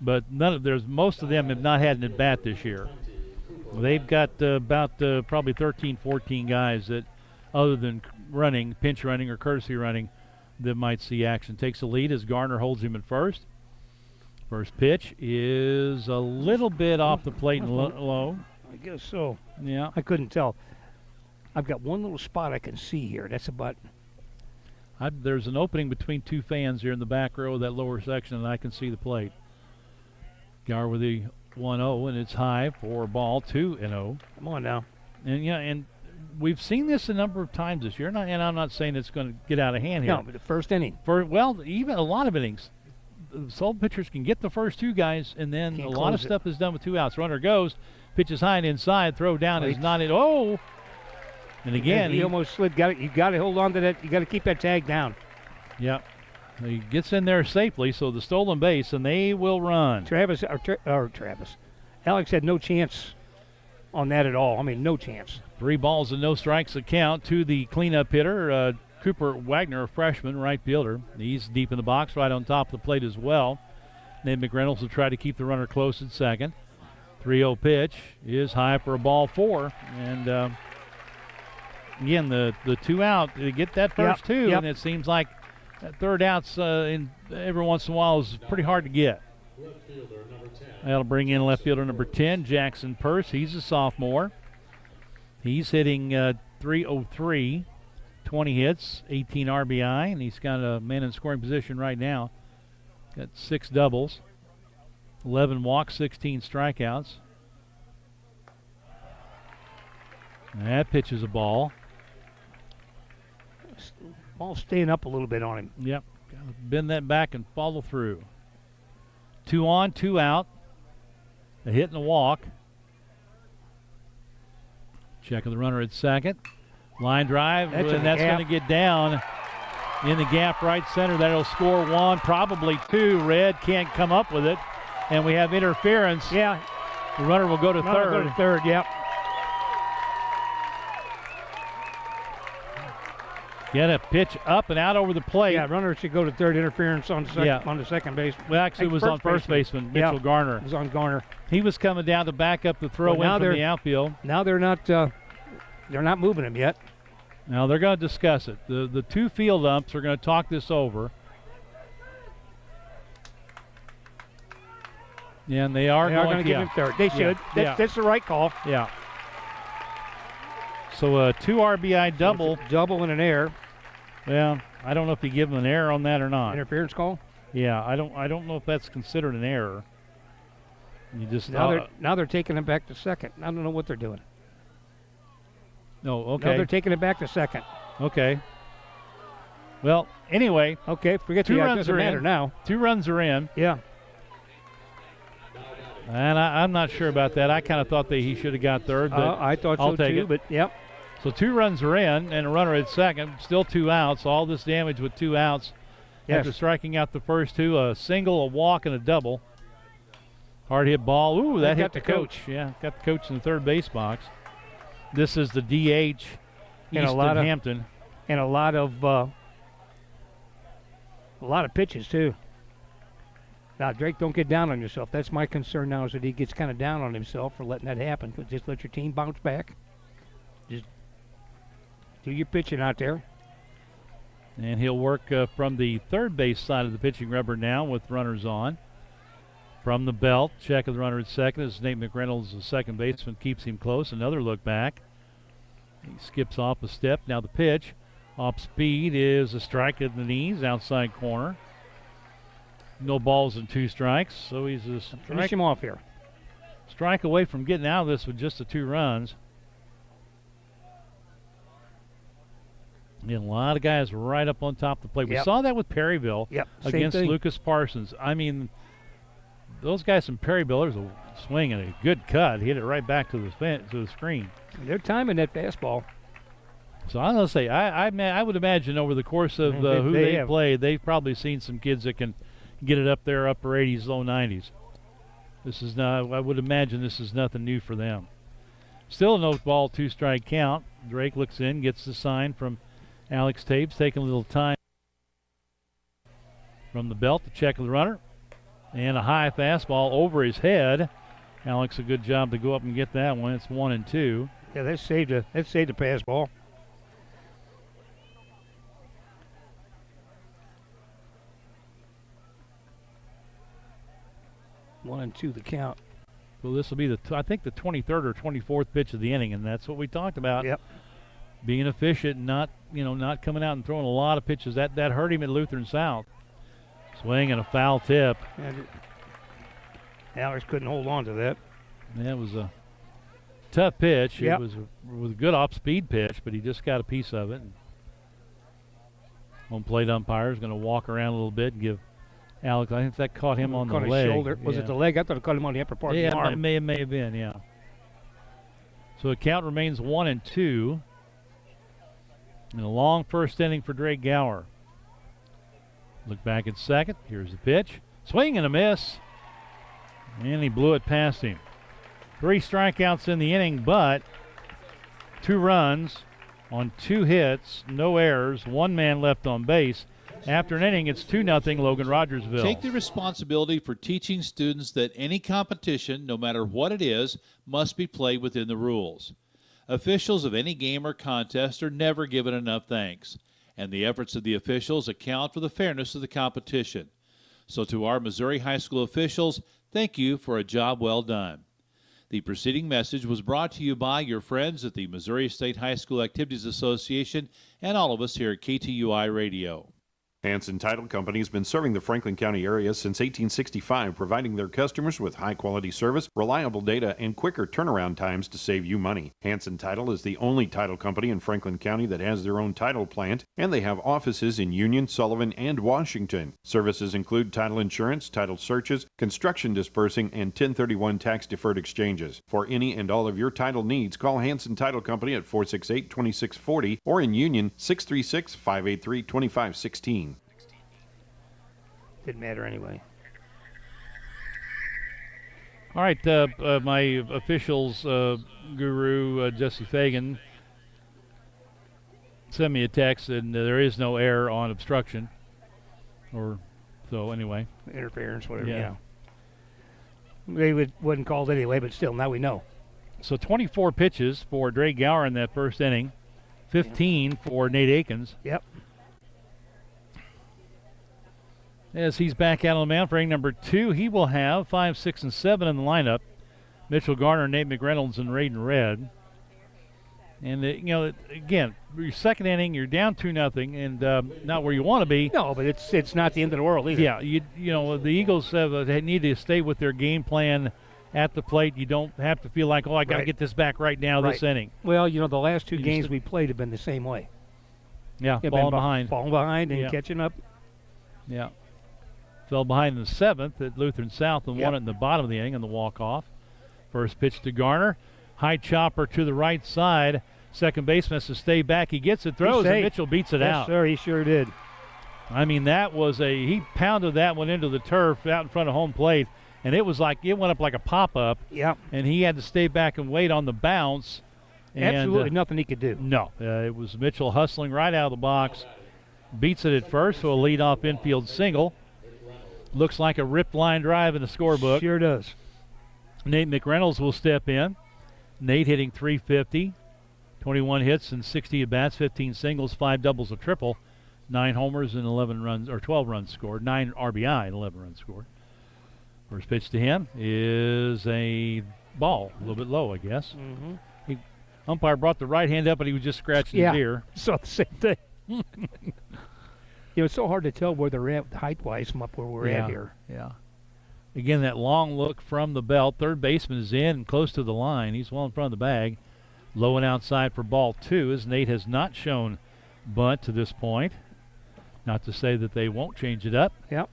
but most of them have not had an at-bat this year. They've got probably 13, 14 guys that, other than pinch running or courtesy running, that might see action. Takes the lead as Garner holds him at first. First pitch is a little bit off the plate and low. I guess so. Yeah. I couldn't tell. I've got one little spot I can see here. That's about... There's an opening between 2 fans here in the back row of that lower section, and I can see the plate. Gower with the 1-0, and it's high for ball 2-0. Come on now. And we've seen this a number of times this year, and I'm not saying it's going to get out of hand here. No, but the first inning. Even a lot of innings. The Sullivan pitchers can get the first 2 guys, and then a lot of stuff is done with 2 outs. Runner goes, pitches high and inside, throw down is not in. Oh! And again, he almost slid. You got to hold on to that. You got to keep that tag down. Yep. He gets in there safely, so the stolen base, and they will run. Travis. Alex had no chance on that at all. I mean, no chance. 3 balls and no strikes to count to the cleanup hitter, Cooper Wagner, a freshman right fielder. He's deep in the box, right on top of the plate as well. Nate McReynolds will try to keep the runner close at second. 3-0 pitch is high for a ball 4, and again, the 2 out, to get that first 2, and it seems like that third out's every once in a while is pretty hard to get. That'll bring in left fielder number 10, Jackson Purse. He's a sophomore. He's hitting .303, 20 hits, 18 RBI, and he's got a man in scoring position right now. Got 6 doubles, 11 walks, 16 strikeouts. And that pitch is a ball. Ball staying up a little bit on him. Yep. Got to bend that back and follow through. 2 on, 2 out. A hit and a walk. Checking the runner at second. Line drive, and that's going to get down in the gap right center. That'll score 1, probably 2. Red can't come up with it. And we have interference. Yeah. The runner will go to third. Go to third, yep. Get a pitch up and out over the plate. Yeah, runner should go to third. Interference on the second base. Well, actually, it was on first baseman, Mitchell Garner. It was on Garner. He was coming down to back up the throw in from the outfield. Now they're not moving him yet. Now they're going to discuss it. The 2 field umps are going to talk this over. Yeah, and they are going to give him third. They should. That's the right call. Yeah. So a 2 RBI double. Double and an error. Well, I don't know if you give him an error on that or not. Interference call? Yeah, I don't know if that's considered an error. You just now they're taking him back to second. I don't know what they're doing. No, okay. No, they're taking it back to second. Okay. Well, anyway. Okay, forget 2 runs doesn't are matter in. now. 2 runs are in. Yeah. And I'm not sure about that. I kind of thought that he should have got third. But I thought I'll so take too, it. but yep. So 2 runs are in and a runner at second. Still 2 outs. All this damage with 2 outs. Yes. After striking out the first 2, a single, a walk, and a double. Hard hit ball. Ooh, that hit the coach. Yeah, got the coach in the third base box. This is the DH, Easton Hampton. And a lot of pitches too. Now, Drake, don't get down on yourself. That's my concern now, is that he gets kind of down on himself for letting that happen. Just let your team bounce back. Just do your pitching out there. And he'll work from the third base side of the pitching rubber now with runners on. From the belt, check of the runner at second as Nate McReynolds, the second baseman, keeps him close. Another look back. He skips off a step. Now the pitch. Off speed is a strike at the knees, outside corner. No balls and 2 strikes, so he's a Finish him off here. strike away from getting out of this with just the 2 runs. And a lot of guys right up on top of the plate. We saw that with Perryville against Lucas Parsons. I mean, those guys from Perryville, there's a swing and a good cut. Hit it right back to the screen. They're timing that fastball. So I'm going to say, I would imagine over the course of who they played, they've probably seen some kids that can get it up there, upper 80s, low 90s. This is not. I would imagine this is nothing new for them. Still a no ball, 2 strike count. Drake looks in, gets the sign from Alex Tapes, taking a little time from the belt to check the runner. And a high fastball over his head. Alex, a good job to go up and get that one. It's 1-2. Yeah, that saved the pass ball. One and two the count. So this will be I think the 23rd or 24th pitch of the inning, and that's what we talked about. Yep. Being efficient, not coming out and throwing a lot of pitches. That hurt him at Lutheran South. Swing and a foul tip. And Alex couldn't hold on to that. Yeah, it was a tough pitch. Yep. It was a good off-speed pitch, but he just got a piece of it. Home plate umpire is going to walk around a little bit and give Alex, I think that caught him on the leg. His shoulder. Was it the leg? I thought it caught him on the upper part of the arm. Yeah, it may have been, yeah. So the count remains 1-2. And a long first inning for Drake Gower. Look back at second. Here's the pitch. Swing and a miss. And he blew it past him. 3 strikeouts in the inning, but 2 runs on 2 hits, no errors, 1 man left on base. After an inning, it's 2-0 Logan Rogersville. Take the responsibility for teaching students that any competition, no matter what it is, must be played within the rules. Officials of any game or contest are never given enough thanks, and the efforts of the officials account for the fairness of the competition. So to our Missouri high school officials, thank you for a job well done. The preceding message was brought to you by your friends at the Missouri State High School Activities Association and all of us here at KTUI Radio. Hanson Title Company has been serving the Franklin County area since 1865, providing their customers with high-quality service, reliable data, and quicker turnaround times to save you money. Hanson Title is the only title company in Franklin County that has their own title plant, and they have offices in Union, Sullivan, and Washington. Services include title insurance, title searches, construction dispersing, and 1031 tax-deferred exchanges. For any and all of your title needs, call Hanson Title Company at 468-2640 or in Union 636-583-2516. Didn't matter anyway. All right, my officials guru, Jesse Fagan, sent me a text, and there is no error on obstruction. So anyway. Interference, whatever, yeah. They wasn't called anyway, but still, now we know. So 24 pitches for Drake Gower in that first inning, 15 for Nate Akins. Yep. as he's back out on the mound for inning number 2. He will have 5, 6, and 7 in the lineup. Mitchell Garner, Nate McReynolds, and Raiden Red. And, again, your second inning, you're down 2-0, and not where you want to be. No, but it's not the end of the world either. Yeah, the Eagles they need to stay with their game plan at the plate. You don't have to feel like, I got to get this back right now this inning. Well, the last 2 games we played have been the same way. Yeah, falling behind. Falling behind and catching up. Yeah. Fell behind in the 7th at Lutheran South and won it in the bottom of the inning on the walk-off. First pitch to Garner. High chopper to the right side. Second baseman has to stay back. He gets it, throws, and Mitchell beats it out. Yes, sir, he sure did. I mean, he pounded that one into the turf out in front of home plate, and it went up like a pop-up. Yeah. And he had to stay back and wait on the bounce. Absolutely nothing he could do. No. It was Mitchell hustling right out of the box. Beats it at first for a leadoff infield single. Looks like a ripped line drive in the scorebook. Sure does. Nate McReynolds will step in. Nate hitting .350, 21 hits and 60 at-bats, 15 singles, 5 doubles, a triple, 9 homers and 12 runs scored, 9 RBI and 11 runs scored. First pitch to him is a ball, a little bit low, I guess. Mm-hmm. Umpire brought the right hand up, and he was just scratching his ear. Saw the same thing. It's so hard to tell where they're at height-wise from up where we're at here. Yeah. Again, that long look from the belt. Third baseman is in and close to the line. He's well in front of the bag. Low and outside for ball 2, as Nate has not shown bunt to this point. Not to say that they won't change it up. Yep.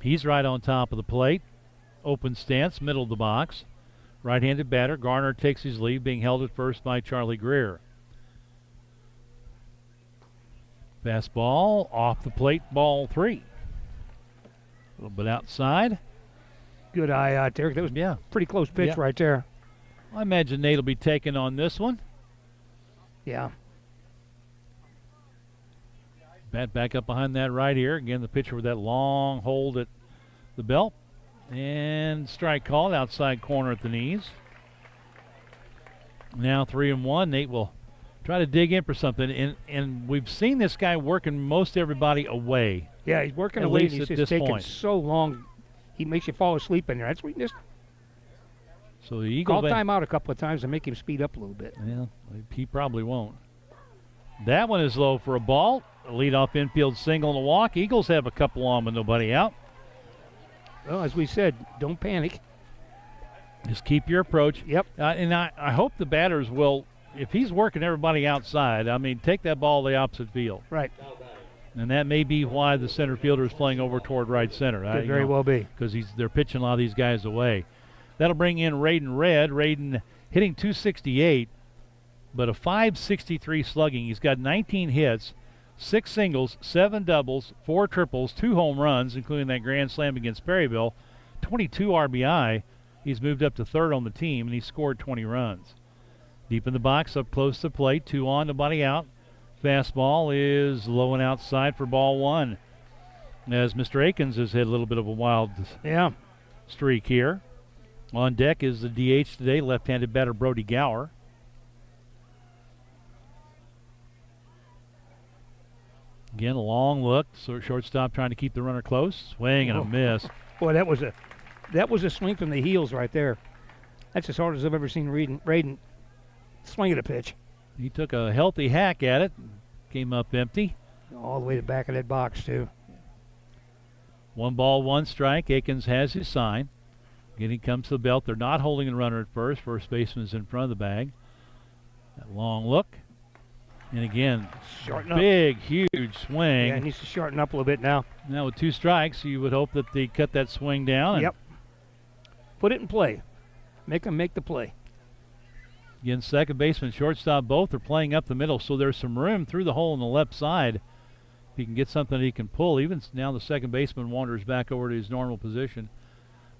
He's right on top of the plate. Open stance, middle of the box. Right-handed batter. Garner takes his lead, being held at first by Charlie Greer. Fastball off the plate, ball 3. A little bit outside. Good eye out there. That was a pretty close pitch right there. I imagine Nate will be taking on this one. Yeah. Bat back up behind that right ear. Again, the pitcher with that long hold at the belt. And strike called outside corner at the knees. Now 3-1. Nate will try to dig in for something. And we've seen this guy working most everybody away. Yeah, he's working away, and he's just taking so long. He makes you fall asleep in there. That's weakness. So the Eagle call timeout a couple of times and make him speed up a little bit. Yeah, he probably won't. That one is low for a ball. A leadoff infield single and a walk. Eagles have a couple on with nobody out. Well, as we said, don't panic. Just keep your approach. Yep. And I hope the batters will, if he's working everybody outside, take that ball to the opposite field. Right. And that may be why the center fielder is playing over toward right center. Could very well be. Because they're pitching a lot of these guys away. That'll bring in Raiden Red. Raiden hitting .268, but a .563 slugging. He's got 19 hits, 6 singles, 7 doubles, 4 triples, 2 home runs, including that grand slam against Perryville, 22 RBI. He's moved up to third on the team, and he scored 20 runs. Deep in the box, up close to the plate, 2 on, nobody out. Fastball is low and outside for ball 1. As Mr. Akins has had a little bit of a wild streak here. On deck is the DH today, left-handed batter Brody Gower. Again, a long look. So shortstop trying to keep the runner close. Swing and a miss. Boy, that was a swing from the heels right there. That's as hard as I've ever seen Raiden swing at a pitch. He took a healthy hack at it. Came up empty. All the way to the back of that box, too. 1 ball, 1 strike. Akins has his sign. Again, he comes to the belt. They're not holding the runner at first. First baseman's in front of the bag. That long look. And again, big, huge swing. Yeah, he needs to shorten up a little bit now. Now with 2 strikes, you would hope that they cut that swing down. Yep. Put it in play. Make him make the play. Again, second baseman, shortstop, both are playing up the middle, so there's some room through the hole on the left side. If he can get something that he can pull, even now the second baseman wanders back over to his normal position,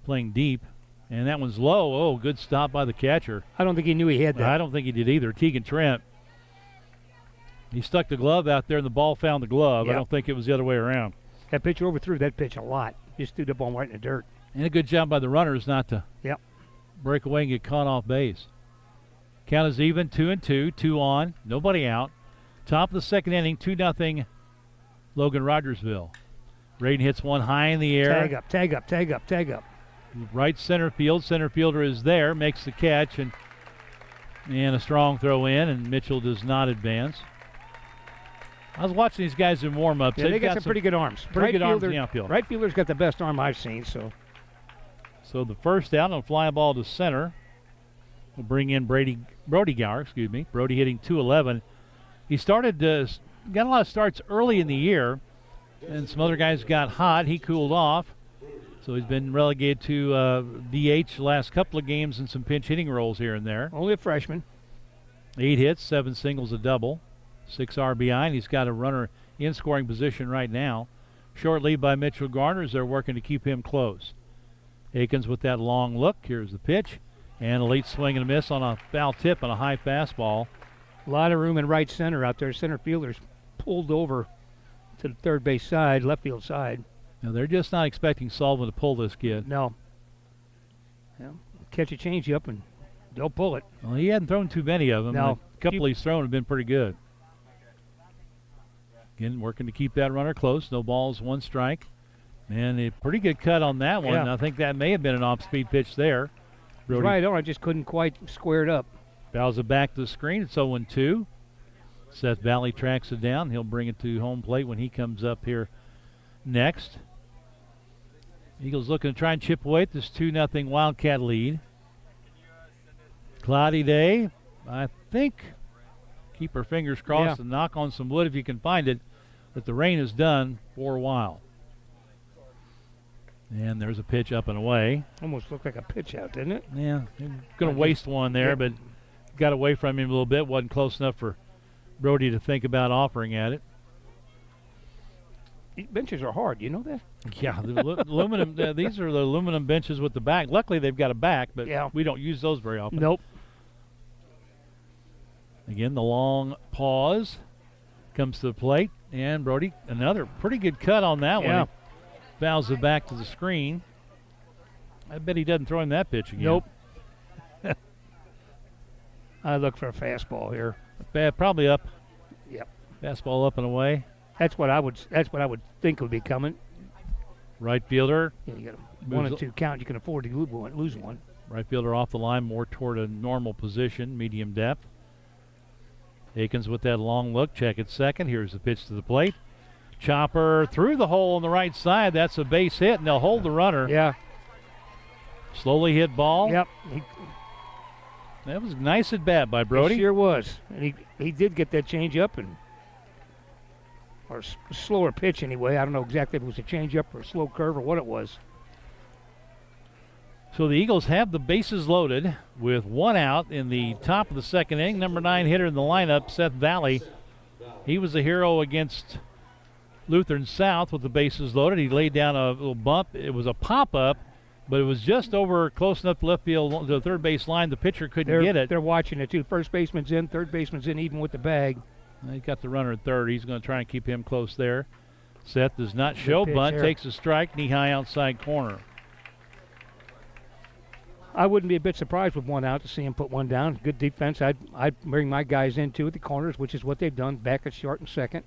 playing deep. And that one's low. Oh, good stop by the catcher. I don't think he knew he had that. I don't think he did either. Tegan Trent. He stuck the glove out there, and the ball found the glove. Yep. I don't think it was the other way around. That pitcher overthrew that pitch a lot. Just stood up on right in the dirt. And a good job by the runners not to break away and get caught off base. Count is even, 2-2, 2 on, nobody out. Top of the second inning, 2-0 Logan Rogersville. Braden hits one high in the air. Tag up. Right center field. Center fielder is there, makes the catch, and a strong throw in, and Mitchell does not advance. I was watching these guys in warm-ups. Yeah, they got some pretty good arms. Pretty good arms in the outfield. Right fielder's got the best arm I've seen. So the first out on a fly ball to center. We'll bring in Brody Gower, Brody hitting .211. He got a lot of starts early in the year, and some other guys got hot. He cooled off, so he's been relegated to DH the last couple of games and some pinch hitting roles here and there. Only a freshman. 8 hits, 7 singles, a double, 6 RBI, and he's got a runner in scoring position right now. Short lead by Mitchell Garner as they're working to keep him close. Akins with that long look. Here's the pitch, and a late swing and a miss on a foul tip on a high fastball. A lot of room in right center out there. Center fielder's pulled over to the third base side, left field side. Now they're just not expecting Sullivan to pull this kid. No. Yeah. Catch a changeup and they'll pull it. Well, he hadn't thrown too many of them. No. A couple he's thrown have been pretty good. Again, working to keep that runner close. No balls, 1 strike. And a pretty good cut on that one. Yeah. I think that may have been an off-speed pitch there. Brody Right on. I just couldn't quite square it up. fouls it back to the screen. It's 0-2. Seth Valley tracks it down. He'll bring it to home plate when he comes up here next. Eagles looking to try and chip away at this 2-0 Wildcat lead. Cloudy day. I think, keep our fingers crossed and knock on some wood if you can find it, that the rain is done for a while. And there's a pitch up and away. Almost looked like a pitch out, didn't it? Yeah, going to waste one there, but got away from him a little bit. Wasn't close enough for Brody to think about offering at it. These benches are hard. You know that? Yeah, the aluminum. These are the aluminum benches with the back. Luckily, they've got a back, but we don't use those very often. Nope. Again, the long pause comes to the plate, and Brody, another pretty good cut on that one. He fouls it back to the screen. I bet he doesn't throw him that pitch again. Nope. I look for a fastball here. Probably up. Yep. Fastball up and away. That's what I would think would be coming. Right fielder. Yeah, you got a 1-2 count. You can afford to lose one. Right fielder off the line, more toward a normal position, medium depth. Akins with that long look. Check at second. Here's the pitch to the plate. Chopper through the hole on the right side. That's a base hit, and they'll hold the runner. Yeah. Slowly hit ball. Yep. That was nice at bat by Brody. It sure was. And he did get that change up or slower pitch anyway. I don't know exactly if it was a change up or a slow curve or what it was. So the Eagles have the bases loaded with 1 out in the top of the second inning. Number 9 hitter in the lineup, Seth Valley. He was a hero against Lutheran South with the bases loaded. He laid down a little bump. It was a pop-up, but it was just over close enough to left field, to the third base line. The pitcher couldn't get it. They're watching it, too. First baseman's in, third baseman's in, even with the bag. He's got the runner at third. He's going to try and keep him close there. Seth does not show bunt, here. takes a strike, knee-high outside corner. I wouldn't be a bit surprised with 1 out to see him put one down. Good defense. I'd bring my guys into the corners, which is what they've done, back at short and second.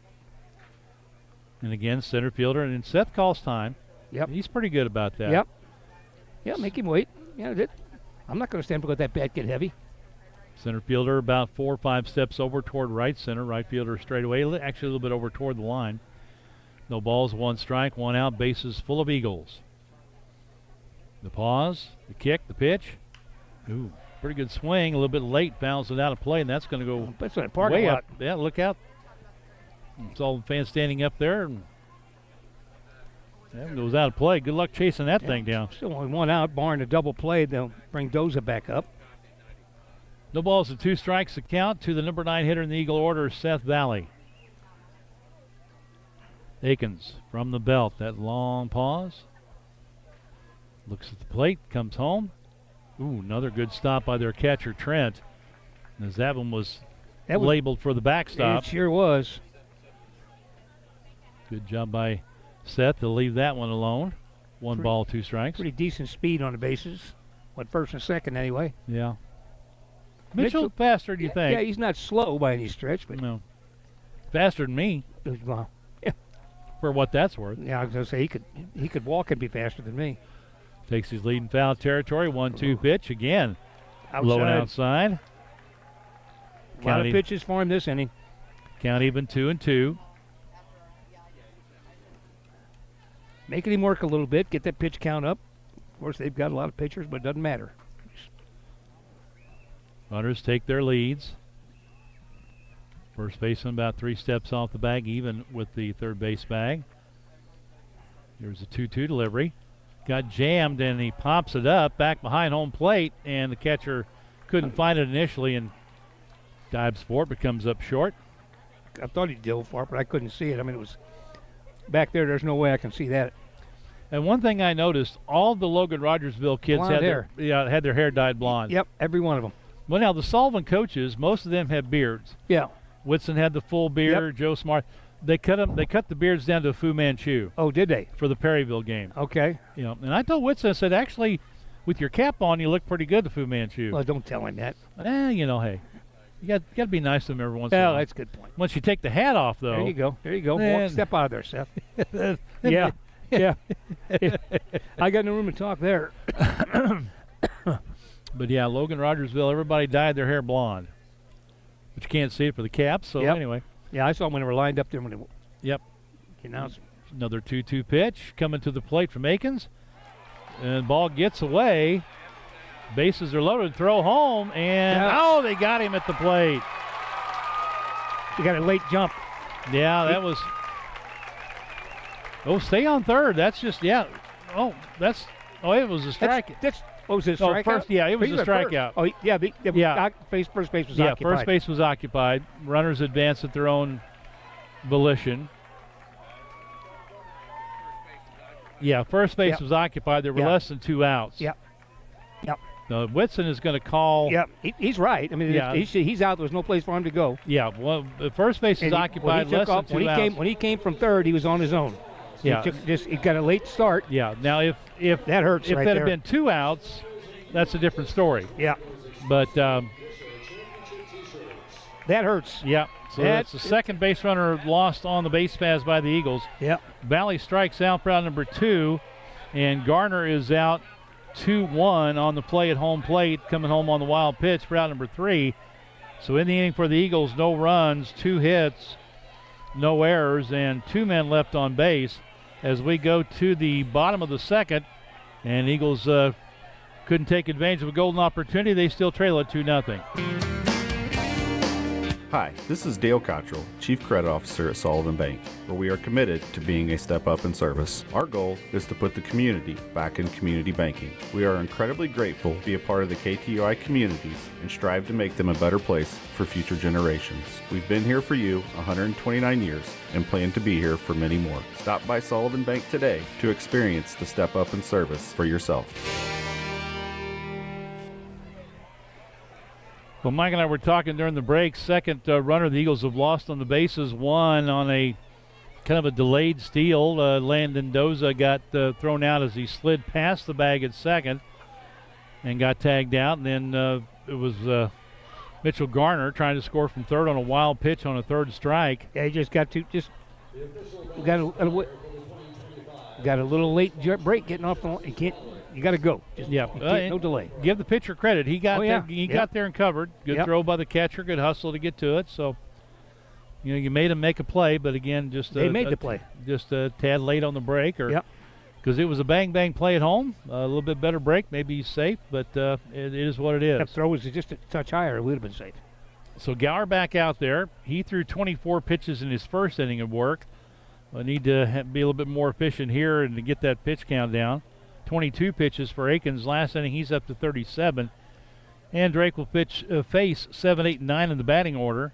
And again, center fielder, and Seth calls time. Yep. He's pretty good about that. Yep. Yeah, make him wait. Yeah, I'm not going to stand for let that bat get heavy. Center fielder about 4 or 5 steps over toward right center. Right fielder straight away, actually a little bit over toward the line. No balls, 1 strike, 1 out, bases full of Eagles. The pause, the kick, the pitch. Ooh, pretty good swing. A little bit late, fouls it out of play, and that's going to go that's in the parking way lot. up. Yeah, look out. It's all the fans standing up there. And that goes out of play. Good luck chasing that thing down. Still only 1 out, barring a double play. They'll bring Doza back up. No balls and 2 strikes to count to the number 9 hitter in the Eagle order, Seth Valley. Akins from the belt. That long pause. Looks at the plate, comes home. Ooh, another good stop by their catcher, Trent. As that one was labeled for the backstop. It sure was. Good job by Seth to leave that one alone. 1 ball, 2 strikes. Pretty decent speed on the bases. First and second anyway. Yeah. Mitchell faster, do you think? Yeah, he's not slow by any stretch, but no. Faster than me. Well, yeah. for what that's worth. Yeah, I was going to say he could walk and be faster than me. Takes his lead in foul territory. 1-2 pitch again. Low and outside. A lot of pitches for him this inning. Count even 2-2. Making him work a little bit, get that pitch count up. Of course, they've got a lot of pitchers, but it doesn't matter. Runners take their leads. First baseman about 3 steps off the bag, even with the third base bag. Here's a 2-2 delivery. Got jammed, and he pops it up back behind home plate, and the catcher couldn't find it initially and dives for it, but comes up short. I thought he dove for it, but I couldn't see it. I mean, it was back there. There's no way I can see that. And one thing I noticed, all the Logan Rogersville kids Blonde hair. had their hair dyed blonde. Yep, every one of them. Well, now the Sullivan coaches, most of them have beards. Yeah. Whitson had the full beard. Joe Smart. They cut the beards down to a Fu Manchu. Oh, did they? For the Perryville game. Okay. You know, and I told Whitson, I said, actually, with your cap on, you look pretty good to Fu Manchu. Well, don't tell him that. You know, hey, you got to be nice to him every once in a while. That's a good point. Once you take the hat off, though. There you go. Walk, step out of there, Seth. Yeah. I got no room to talk there. But yeah, Logan Rogersville, everybody dyed their hair blonde. But you can't see it for the caps, so anyway. Yeah, I saw them when they were lined up there. Yep. Another 2-2 pitch coming to the plate from Akins. And ball gets away. Bases are loaded. Throw home. And, they got him at the plate. He got a late jump. Yeah, that was. Oh, stay on third. That's just, it was a strike. Was it a strikeout? First, it was a strikeout. Oh, yeah. First base was occupied. First base was occupied. Runners advanced at their own volition. Yeah, first base was occupied. There were less than 2 outs. Yep. Now, Whitson is going to call. Yeah, he's right. I mean, he's out. There was no place for him to go. Yeah, well, the first base is occupied. Less than 2 outs. When he came from third, he was on his own. Yeah. He got a late start. Yeah. Now, if that hurts, if right that there. had been 2 outs, that's a different story. Yeah. But that hurts. Yeah. So that's the second base runner lost on the base paths by the Eagles. Yeah. Valley strikes out for out number 2, and Garner is out 2-1 on the play at home plate, coming home on the wild pitch for out number 3. So in the inning for the Eagles, no runs, 2 hits, no errors, and 2 men left on base as we go to the bottom of the second. And Eagles couldn't take advantage of a golden opportunity. They still trail at 2-0. Hi, this is Dale Cottrell, Chief Credit Officer at Sullivan Bank, where we are committed to being a step up in service. Our goal is to put the community back in community banking. We are incredibly grateful to be a part of the KTUI communities and strive to make them a better place for future generations. We've been here for you 129 years and plan to be here for many more. Stop by Sullivan Bank today to experience the step up in service for yourself. Well, Mike and I were talking during the break. Second runner the Eagles have lost on the bases. One on a kind of a delayed steal. Landon Doza got thrown out as he slid past the bag at second and got tagged out. And then it was Mitchell Garner trying to score from third on a wild pitch on a third strike. Yeah, he just got got a little late break getting off the line. You got to go. No delay. Give the pitcher credit. He got there. He got there and covered. Good throw by the catcher. Good hustle to get to it. So, you made him make a play, but again, they made the play. Just a tad late on the break, because it was a bang play at home. A little bit better break. Maybe he's safe, but it is what it is. That throw was just a touch higher. It would have been safe. So Gower back out there. He threw 24 pitches in his first inning of work. I need to be a little bit more efficient here and to get that pitch count down. 22 pitches for Akins. Last inning, he's up to 37. And Drake will face 7, 8, and 9 in the batting order.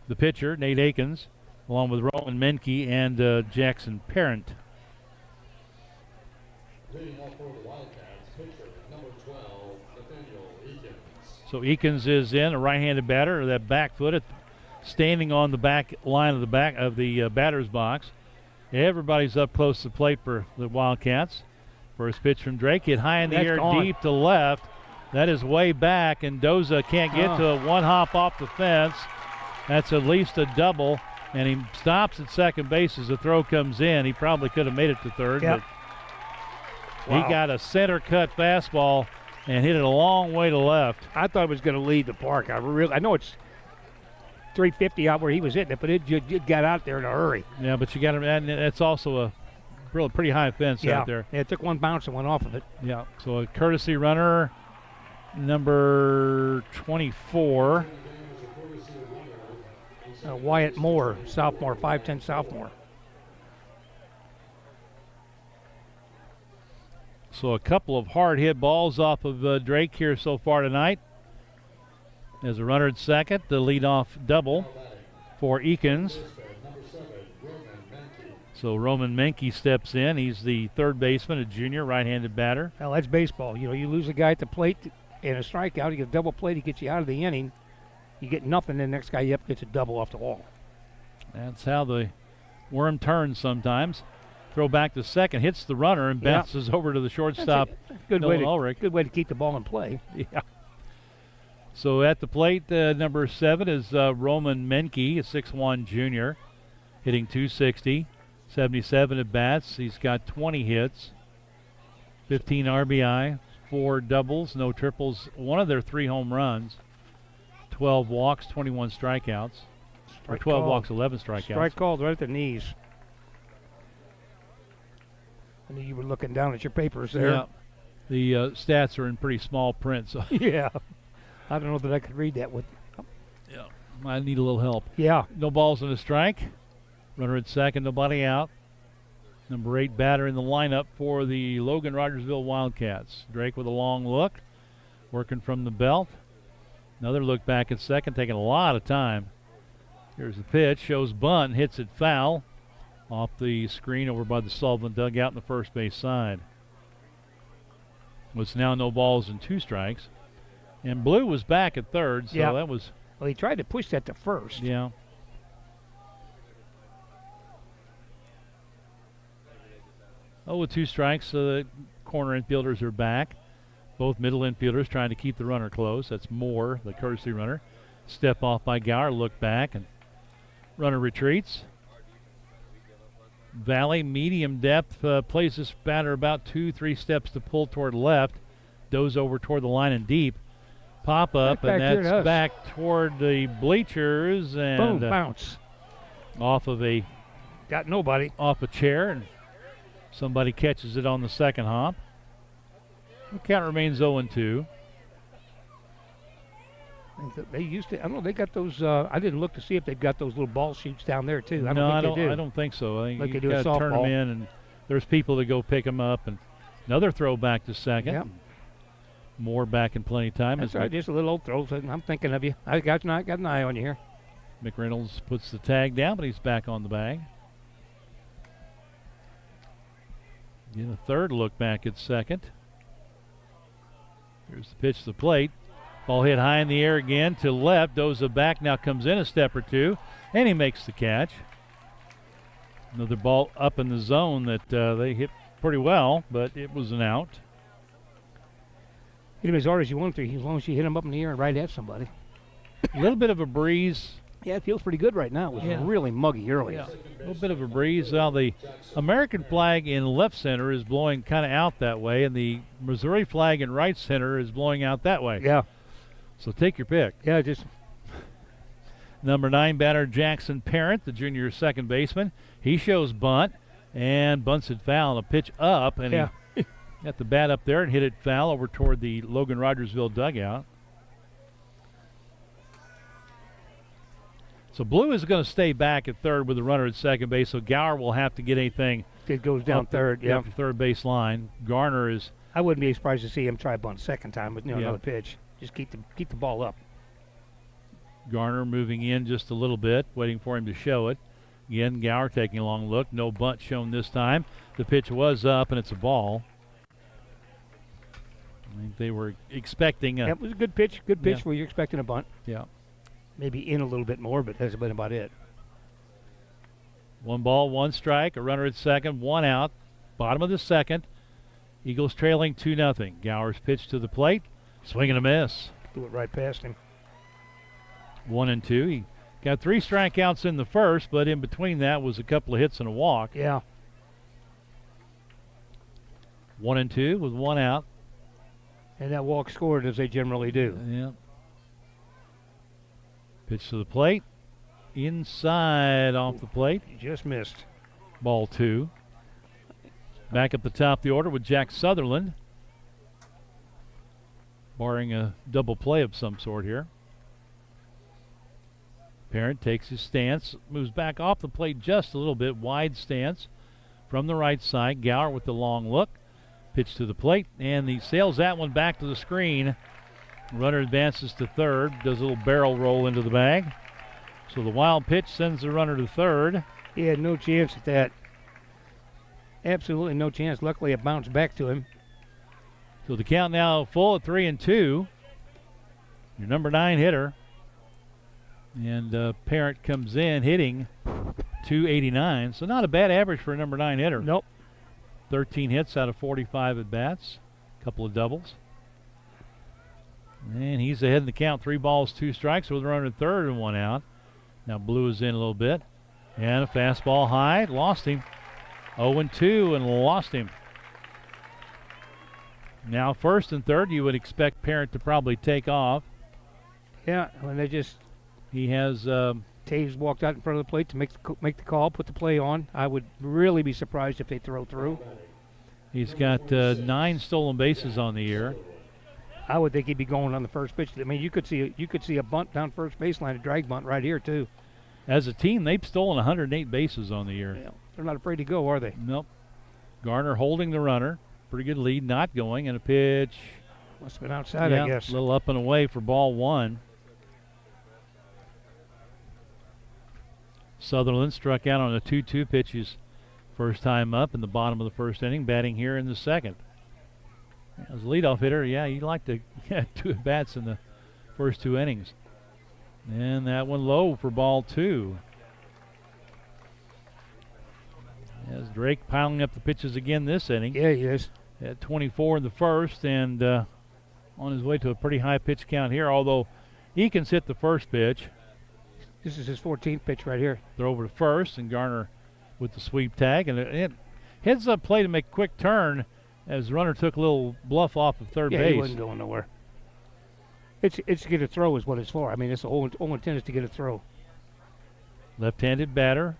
The pitcher, Nate Akins, along with Roman Menke and Jackson Parent. So Akins is in, a right-handed batter, that back foot standing on the back line of the batter's box. Everybody's up close to the plate for the Wildcats. First pitch from Drake, hit high in the air, deep to left. That is way back, and Doza can't get to it. One hop off the fence. That's at least a double. And he stops at second base as the throw comes in. He probably could have made it to third, Yep. but he got a center cut fastball and hit it a long way to left. I thought it was going to leave the park. I know it's 350 out where he was hitting it, but it got out there in a hurry. Yeah, but you got him, and it's also a really pretty high fence out there. Yeah, it took one bounce and went off of it. Yeah, so a courtesy runner, number 24. Wyatt Moore, sophomore, 5'10 sophomore. So a couple of hard hit balls off of Drake here so far tonight. As a runner at second, the leadoff double for Eakins. So Roman Menke steps in. He's the third baseman, a junior, right-handed batter. Well, that's baseball. You know, you lose a guy at the plate and a strikeout, you get a double play, he gets you out of the inning. You get nothing, then the next guy up gets a double off the wall. That's how the worm turns sometimes. Throw back to second, hits the runner, and bounces over to the shortstop. Good Nolan Ulrich. Good way to keep the ball in play. Yeah. So at the plate, number 7 is Roman Menke, a 6'1 junior, hitting .260, 77 at bats. He's got 20 hits, 15 RBI, 4 doubles, no triples, one of their 3 home runs, 12 walks, 21 strikeouts. Or 12 walks, 11 strikeouts. Strike called right at the knees. I knew you were looking down at your papers there. Yeah. The stats are in pretty small print, so yeah. I don't know that I could read that with. Yeah, I need a little help. Yeah. No balls and a strike. Runner at second, nobody out. Number 8 batter in the lineup for the Logan Rogersville Wildcats. Drake with a long look, working from the belt. Another look back at second, taking a lot of time. Here's the pitch, shows bunt, hits it foul off the screen over by the Sullivan dugout in the first base side. It's now no balls and 2 strikes. And Blue was back at third, so that was... Well, he tried to push that to first. Yeah. Oh, with 2 strikes, the corner infielders are back. Both middle infielders trying to keep the runner close. That's Moore, the courtesy runner. Step off by Gower, look back, and runner retreats. Valley, medium depth, plays this batter about 2-3 steps to pull toward left. Does over toward the line and deep. Pop up, and that's back toward the bleachers. And boom, bounce. Off of a... Got nobody. Off a chair, and somebody catches it on the second hop. The count remains 0-2. They used to. I don't know. They got those. I didn't look to see if they've got those little ball shoots down there too. I don't think so. I think like you got to turn them in, and there's people that go pick them up. And another throw back to second. Yep. More back in plenty of time. That's right. Just a little old throw. I'm thinking of you. I got an eye on you here. McReynolds puts the tag down, but he's back on the bag. Get a third look back at second. Here's the pitch to the plate. Ball hit high in the air again to left. Doza back, now comes in a step or two, and he makes the catch. Another ball up in the zone that they hit pretty well, but it was an out. Hit him as hard as you want to, as long as you hit him up in the air and right at somebody. A little bit of a breeze. Yeah, it feels pretty good right now. It was really muggy earlier. Yeah, a little bit of a breeze. Now the American flag in left center is blowing kind of out that way, and the Missouri flag in right center is blowing out that way. Yeah. So take your pick. Yeah, just. Number 9 batter Jackson Parent, the junior second baseman. He shows bunt and bunts it foul. A pitch up, and he got the bat up there and hit it foul over toward the Logan Rogersville dugout. So Blue is going to stay back at third with the runner at second base, so Gower will have to get anything. It goes down third, up the third base line. Garner is. I wouldn't be surprised to see him try bunt second time with another pitch. Just keep the ball up. Garner moving in just a little bit, waiting for him to show it. Again, Gower taking a long look. No bunt shown this time. The pitch was up, and it's a ball. I think they were expecting it was a good pitch. Good pitch where you're expecting a bunt. Yeah. Maybe in a little bit more, but that's been about it. 1 ball, 1 strike. A runner at second, 1 out. Bottom of the second. Eagles trailing 2-0. Gower's pitch to the plate. Swing and a miss. Threw it right past him. 1-2. He Got 3 strikeouts in the first, but in between that was a couple of hits and a walk. Yeah. 1-2 with 1 out. And that walk scored, as they generally do. Yeah. Pitch to the plate. Inside off the plate. He just missed. Ball 2. Back up the top of the order with Jack Sutherland. Barring a double play of some sort here. Parent takes his stance, moves back off the plate just a little bit. Wide stance from the right side. Gower with the long look. Pitch to the plate, and he sails that one back to the screen. Runner advances to third, does a little barrel roll into the bag. So the wild pitch sends the runner to third. He had no chance at that. Absolutely no chance. Luckily, it bounced back to him. So the count now full at 3-2. Your number 9 hitter. And Parent comes in hitting .289. So not a bad average for a number 9 hitter. Nope. 13 hits out of 45 at bats. A couple of doubles. And he's ahead in the count. 3 balls, 2 strikes with a runner at third and 1 out. Now Blue is in a little bit. And a fastball high. Lost him. 0-2 and lost him. Now first and third, you would expect Parent to probably take off. Yeah, when they just... He has... Taves walked out in front of the plate to make the call, put the play on. I would really be surprised if they throw through. He's got 9 stolen bases on the year. I would think he'd be going on the first pitch. I mean, you could see a bunt down first baseline, a drag bunt right here too. As a team, they've stolen 108 bases on the year. Yeah, they're not afraid to go, are they? Nope. Garner holding the runner. Pretty good lead, not going, and a pitch. Must have been outside, I guess. A little up and away for ball 1. Sutherland struck out on a 2-2 pitch his first time up in the bottom of the first inning, batting here in the second. As a leadoff hitter, he liked to get 2 at-bats in the first 2 innings. And that one low for ball 2. As Drake piling up the pitches again this inning. Yeah, he is. At 24 in the first and on his way to a pretty high pitch count here, although Eakins hit the first pitch. This is his 14th pitch right here. Throw over to first, and Garner with the sweep tag. And it heads up play to make a quick turn as the runner took a little bluff off of third base. Yeah, he wasn't going nowhere. It's to get a throw is what it's for. I mean, it's the whole intent is to get a throw. Left-handed batter.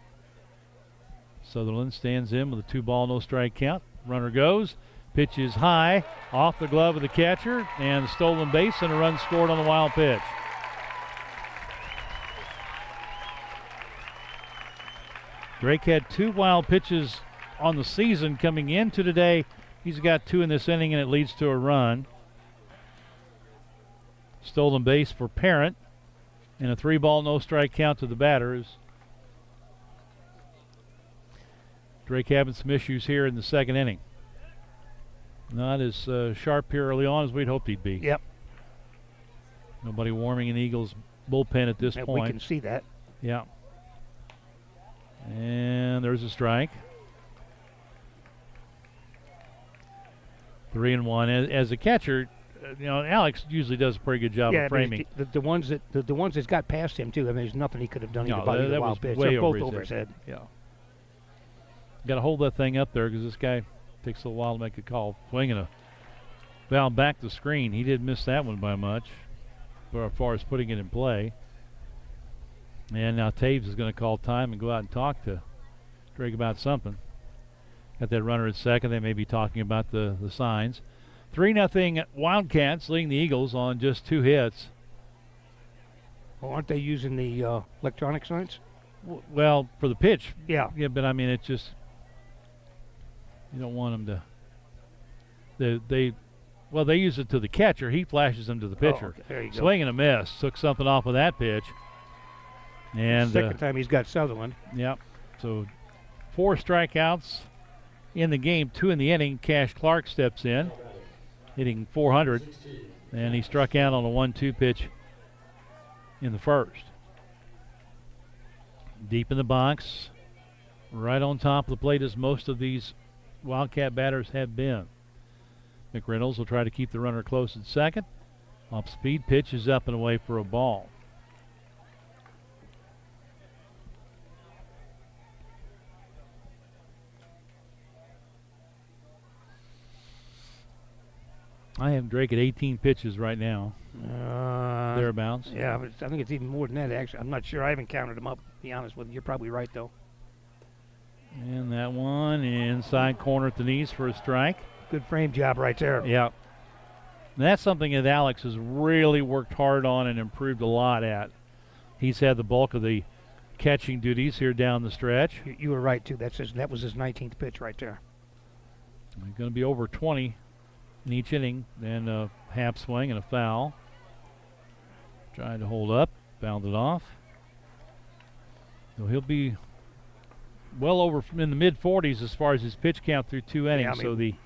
Sutherland stands in with a 2-ball, no strike count. Runner goes. Pitch is high, off the glove of the catcher, and a stolen base and a run scored on the wild pitch. Drake had 2 wild pitches on the season coming into today. He's got 2 in this inning, and it leads to a run. Stolen base for Parent, and a 3-ball, no strike count to the batters. Drake having some issues here in the second inning. Not as sharp here early on as we'd hoped he'd be. Yep. Nobody warming in Eagles bullpen at this point. We can see that. Yeah. And there's a strike. 3-1. As a catcher, Alex usually does a pretty good job of framing. The ones that's got past him too. I mean, there's nothing he could have done. No, about that wild was pitch. way They're both over over his head. Yeah. Got to hold that thing up there because this guy takes a little while to make a call. Swinging a foul back the screen. He did miss that one by much, but as far as putting it in play. And now Taves is going to call time and go out and talk to Drake about something. Got that runner at second. They may be talking about the signs. 3-0 Wildcats leading the Eagles on just 2 hits. Well, aren't they using the electronic signs? Well, for the pitch. Yeah. Yeah, but I mean, it's just, you don't want them to. They use it to the catcher. He flashes them to the pitcher. Okay, there you go. Swing and a miss. Took something off of that pitch. And second time he's got Sutherland. Yep. So 4 strikeouts in the game, 2 in the inning. Cash Clark steps in, hitting .400, and he struck out on a 1-2 pitch in the first. Deep in the box, right on top of the plate as most of these Wildcat batters have been. McReynolds will try to keep the runner close at second. Off speed pitch is up and away for a ball. I have Drake at 18 pitches right now. Thereabouts. Yeah, but I think it's even more than that, actually. I'm not sure. I haven't counted them up, to be honest with you. You're probably right, though. And that one inside corner at the knees for a strike. Good frame job right there. Yeah. And that's something that Alex has really worked hard on and improved a lot at. He's had the bulk of the catching duties here down the stretch. You were right, too. That was his 19th pitch right there. He's going to be over 20 in each inning. Then a half swing and a foul. Trying to hold up. Bounded off. So he'll be well over in the mid-40s as far as his pitch count through 2 innings. Yeah, I mean,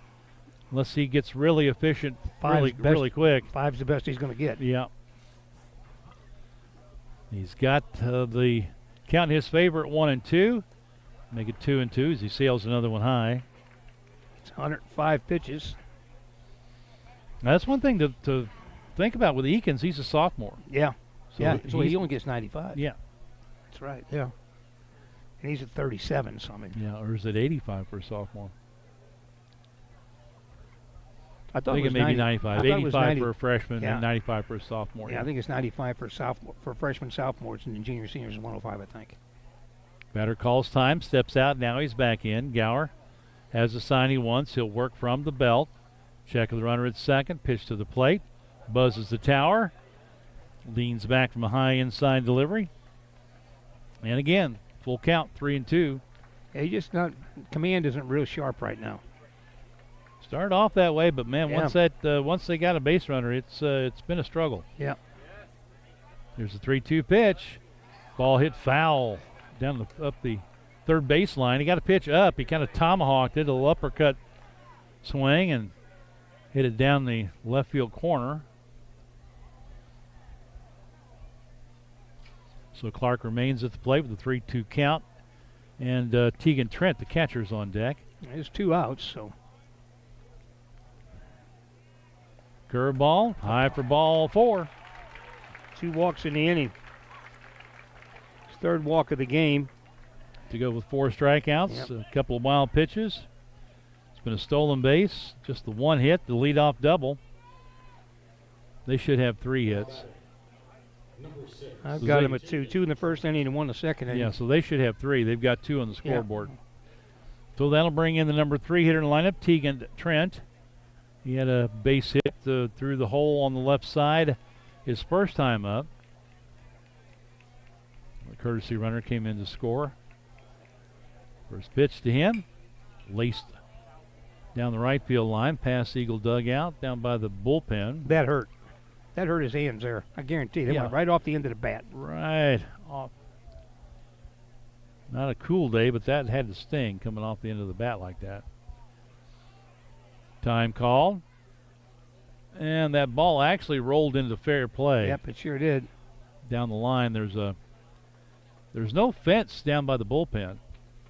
unless he gets really efficient really quick. 5's the best he's going to get. Yeah. He's got the count in his favor at 1-2. Make it 2-2 as he sails another one high. It's 105 pitches. Now that's one thing to think about with Eakins. He's a sophomore. Yeah. So so he only gets 95. Yeah. That's right, yeah. And he's at 37, so I mean. Yeah, or is it 85 for a sophomore? I think it may be 95. 85 for a freshman and 95 for a sophomore. Yeah, I think it's 95 for sophomore, for freshmen, sophomores, and then junior, seniors is 105, I think. Batter calls time, steps out. Now he's back in. Gower has the sign he wants. He'll work from the belt. Check of the runner at second. Pitch to the plate. Buzzes the tower. Leans back from a high inside delivery. And again, full count, 3-2. Yeah, he just not. Command isn't real sharp right now. Started off that way, but man, once they got a base runner, it's been a struggle. Yeah. There's a 3-2 pitch. Ball hit foul down up the third baseline. He got a pitch up. He kind of tomahawked it, a little uppercut swing, and hit it down the left field corner. So Clark remains at the plate with a 3-2 count. And Tegan Trent, the catcher's on deck. There's 2 outs, so. Curveball, high for ball 4. 2 walks in the inning. His 3rd walk of the game. To go with 4 strikeouts, a couple of wild pitches. It's been a stolen base, just the 1 hit, the leadoff double. They should have 3 hits. I've got him at 2. 2 in the first inning and 1 in the second inning. Yeah, so they should have 3. They've got 2 on the scoreboard. So that'll bring in the number 3 hitter in the lineup, Tegan Trent. He had a base hit through the hole on the left side his first time up. The courtesy runner came in to score. First pitch to him, laced down the right field line, past Eagle dugout, down by the bullpen. That hurt. That hurt his hands there. I guarantee. They went right off the end of the bat. Right off. Not a cool day, but that had to sting coming off the end of the bat like that. Time call. And that ball actually rolled into fair play. Yep, it sure did. Down the line, there's no fence down by the bullpen.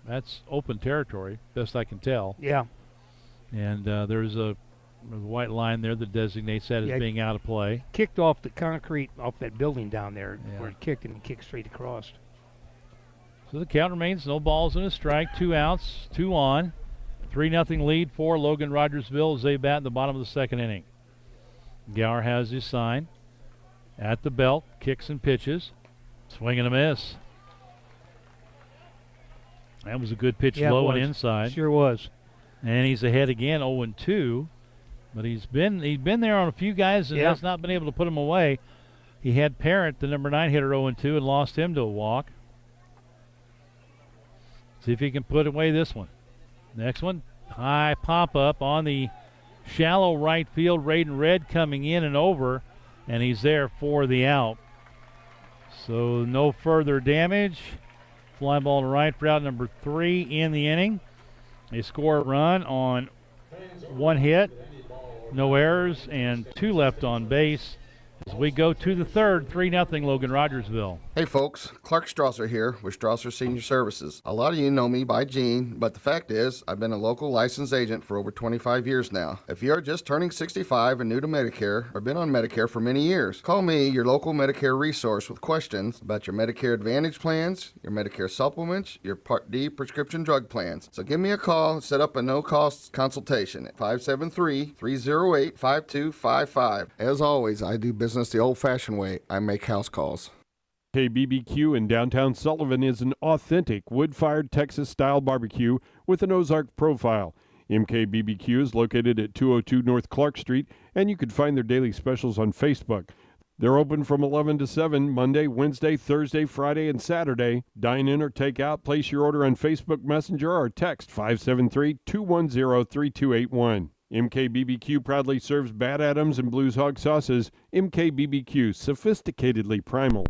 That's open territory, best I can tell. Yeah. And there's a white line there that designates that as being out of play. Kicked off the concrete off that building down there where it kicked, and it kicked straight across. So the count remains no balls and a strike, 2 outs, 2 on. 3-0 lead for Logan Rogersville as they bat in the bottom of the second inning. Gower has his sign at the belt, kicks and pitches. Swing and a miss. That was a good pitch, low and inside. Sure was. And he's ahead again, 0-2. But he's been there on a few guys and has not been able to put him away. He had Parent, the number 9 hitter, 0-2, and lost him to a walk. See if he can put away this one. Next one, high pop-up on the shallow right field. Raiden Red coming in and over, and he's there for the out. So no further damage. Fly ball to right for out number 3 in the inning. They score a run on 1 hit, no errors, and 2 left on base. as we go to the third, 3-0 Logan Rogersville. Hey folks, Clark Strasser here with Strasser Senior Services. A lot of you know me by Gene, but the fact is I've been a local licensed agent for over 25 years now. If you are just turning 65 and new to Medicare or been on Medicare for many years, call me, your local Medicare resource, with questions about your Medicare Advantage plans, your Medicare supplements, your Part D prescription drug plans. So give me a call and set up a no-cost consultation at 573-308-5255. As always, I do business the old-fashioned way. I make house calls. KBBQ in downtown Sullivan is an authentic wood-fired Texas-style barbecue with an Ozark profile. MKBBQ is located at 202 North Clark Street, and you can find their daily specials on Facebook. They're open from 11 to 7, Monday, Wednesday, Thursday, Friday, and Saturday. Dine in or take out. Place your order on Facebook Messenger or text 573-210-3281. MKBBQ proudly serves Bad Adams and Blues Hog sauces. MKBBQ, sophisticatedly primal.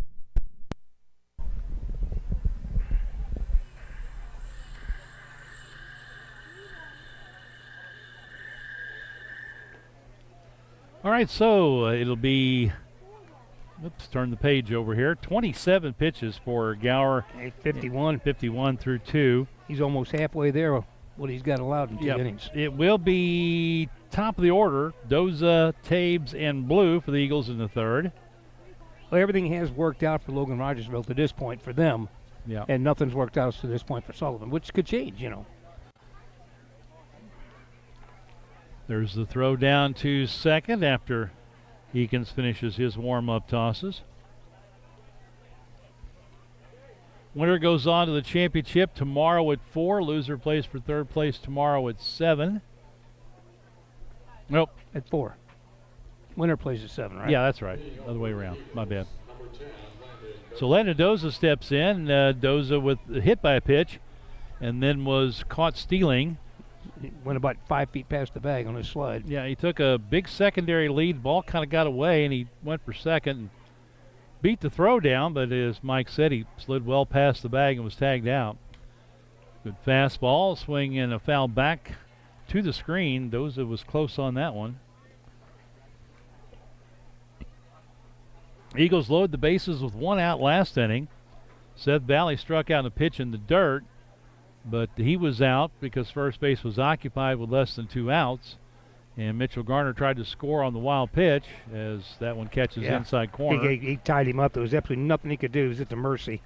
All right, so it'll be, turn the page over here. 27 pitches for Gower. 51 through 2. He's almost halfway there, what he's got allowed in 2 innings. It will be top of the order, Doza, Tabes, and Blue for the Eagles in the third. Well, everything has worked out for Logan Rogersville to this point for them. Yeah. And nothing's worked out to this point for Sullivan, which could change, you know. There's the throw down to second after Eakins finishes his warm-up tosses. Winner goes on to the championship tomorrow at 4. Loser plays for third place tomorrow at 7. Nope. At 4. Winner plays at 7, right? Yeah, that's right. Other way around. My bad. So Landon Doza steps in. Doza with hit by a pitch and then was caught stealing. He went about 5 feet past the bag on his slide. Yeah, he took a big secondary lead. Ball kind of got away, and he went for second and beat the throw down, but as Mike said, he slid well past the bag and was tagged out. Good fastball, swing and a foul back to the screen. Doza was close on that one. Eagles load the bases with 1 out last inning. Seth Valley struck out a pitch in the dirt, but he was out because first base was occupied with less than 2 outs. And Mitchell Garner tried to score on the wild pitch as that one catches inside corner. He tied him up. There was absolutely nothing he could do. He was at the mercy.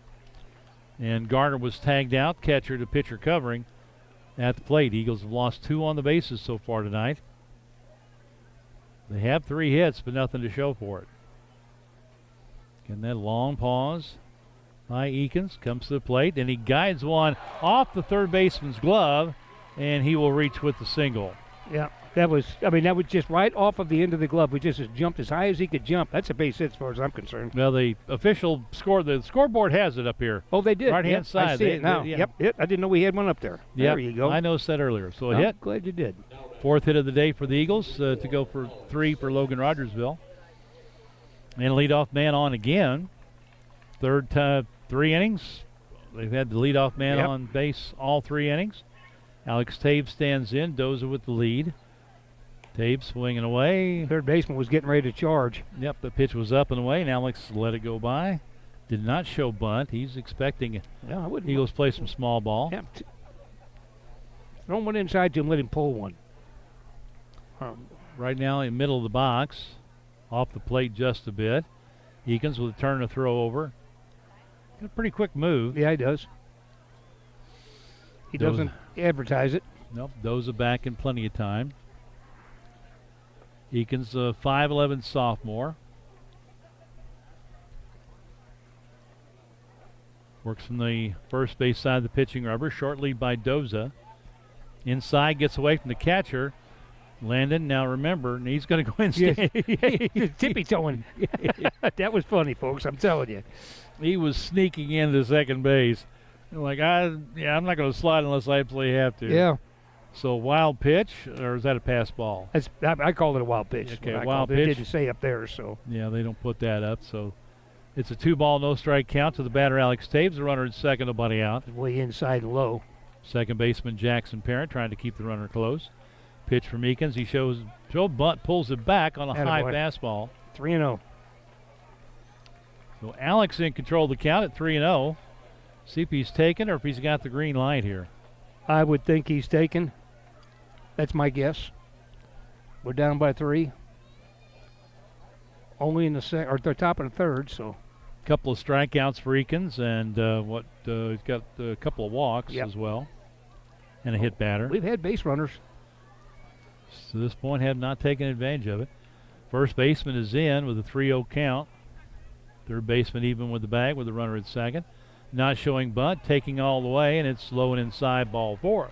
And Garner was tagged out, catcher to pitcher covering at the plate. Eagles have lost 2 on the bases so far tonight. They have 3 hits, but nothing to show for it. Getting that long pause by Eakins, comes to the plate, and he guides one off the third baseman's glove, and he will reach with the single. Yeah, that was just right off of the end of the glove. We just jumped as high as he could jump. That's a base hit as far as I'm concerned. Well, the official the scoreboard has it up here. Oh, they did. Right-hand side. I see it now. Yep, I didn't know we had one up there. There you go. I noticed that earlier. So a hit. Glad you did. 4th hit of the day for the Eagles to go for 3 for Logan Rogersville. And leadoff man on again. Third 3 innings. They've had the leadoff man on base all 3 innings. Alex Taves stands in. Doza with the lead. Taves swinging away. Third baseman was getting ready to charge. Yep, the pitch was up and away, and Alex let it go by. Did not show bunt. He's expecting Eagles play some small ball. Yeah, throw one inside to him, let him pull one. Right now in the middle of the box. Off the plate just a bit. Eakins with a turn to throw over. Got a pretty quick move. Yeah, he does. He doesn't advertise it. Nope, Doza back in plenty of time. Eakins, a 5'11 sophomore. Works from the first base side of the pitching rubber. Short lead by Doza. Inside, gets away from the catcher. Landon, now remember, he's going to go in and stand. Tippy-toeing. That was funny, folks, I'm telling you. He was sneaking into second base. Like, I'm not going to slide unless I absolutely have to. Yeah. So wild pitch, or is that a pass ball? I called it a wild pitch. Okay, wild pitch. It didn't say up there, so. Yeah, they don't put that up. So it's a 2-ball, no-strike count to the batter, Alex Taves. The runner at second, nobody out. Way inside and low. Second baseman Jackson Parent trying to keep the runner close. Pitch from Eakins. He shows bunt, pulls it back on a high fastball. 3-0. So Alex in control of the count at 3-0. See if he's taken or if he's got the green light here. I would think he's taken. That's my guess. We're down by 3. Only in the top of the third, so. Couple of strikeouts for Eakins, and he's got a couple of walks as well, and a hit batter. We've had base runners. To this point, have not taken advantage of it. First baseman is in with a 3-0 count. Third baseman even with the bag with the runner at second. Not showing bunt, taking all the way, and it's low and inside, ball 4.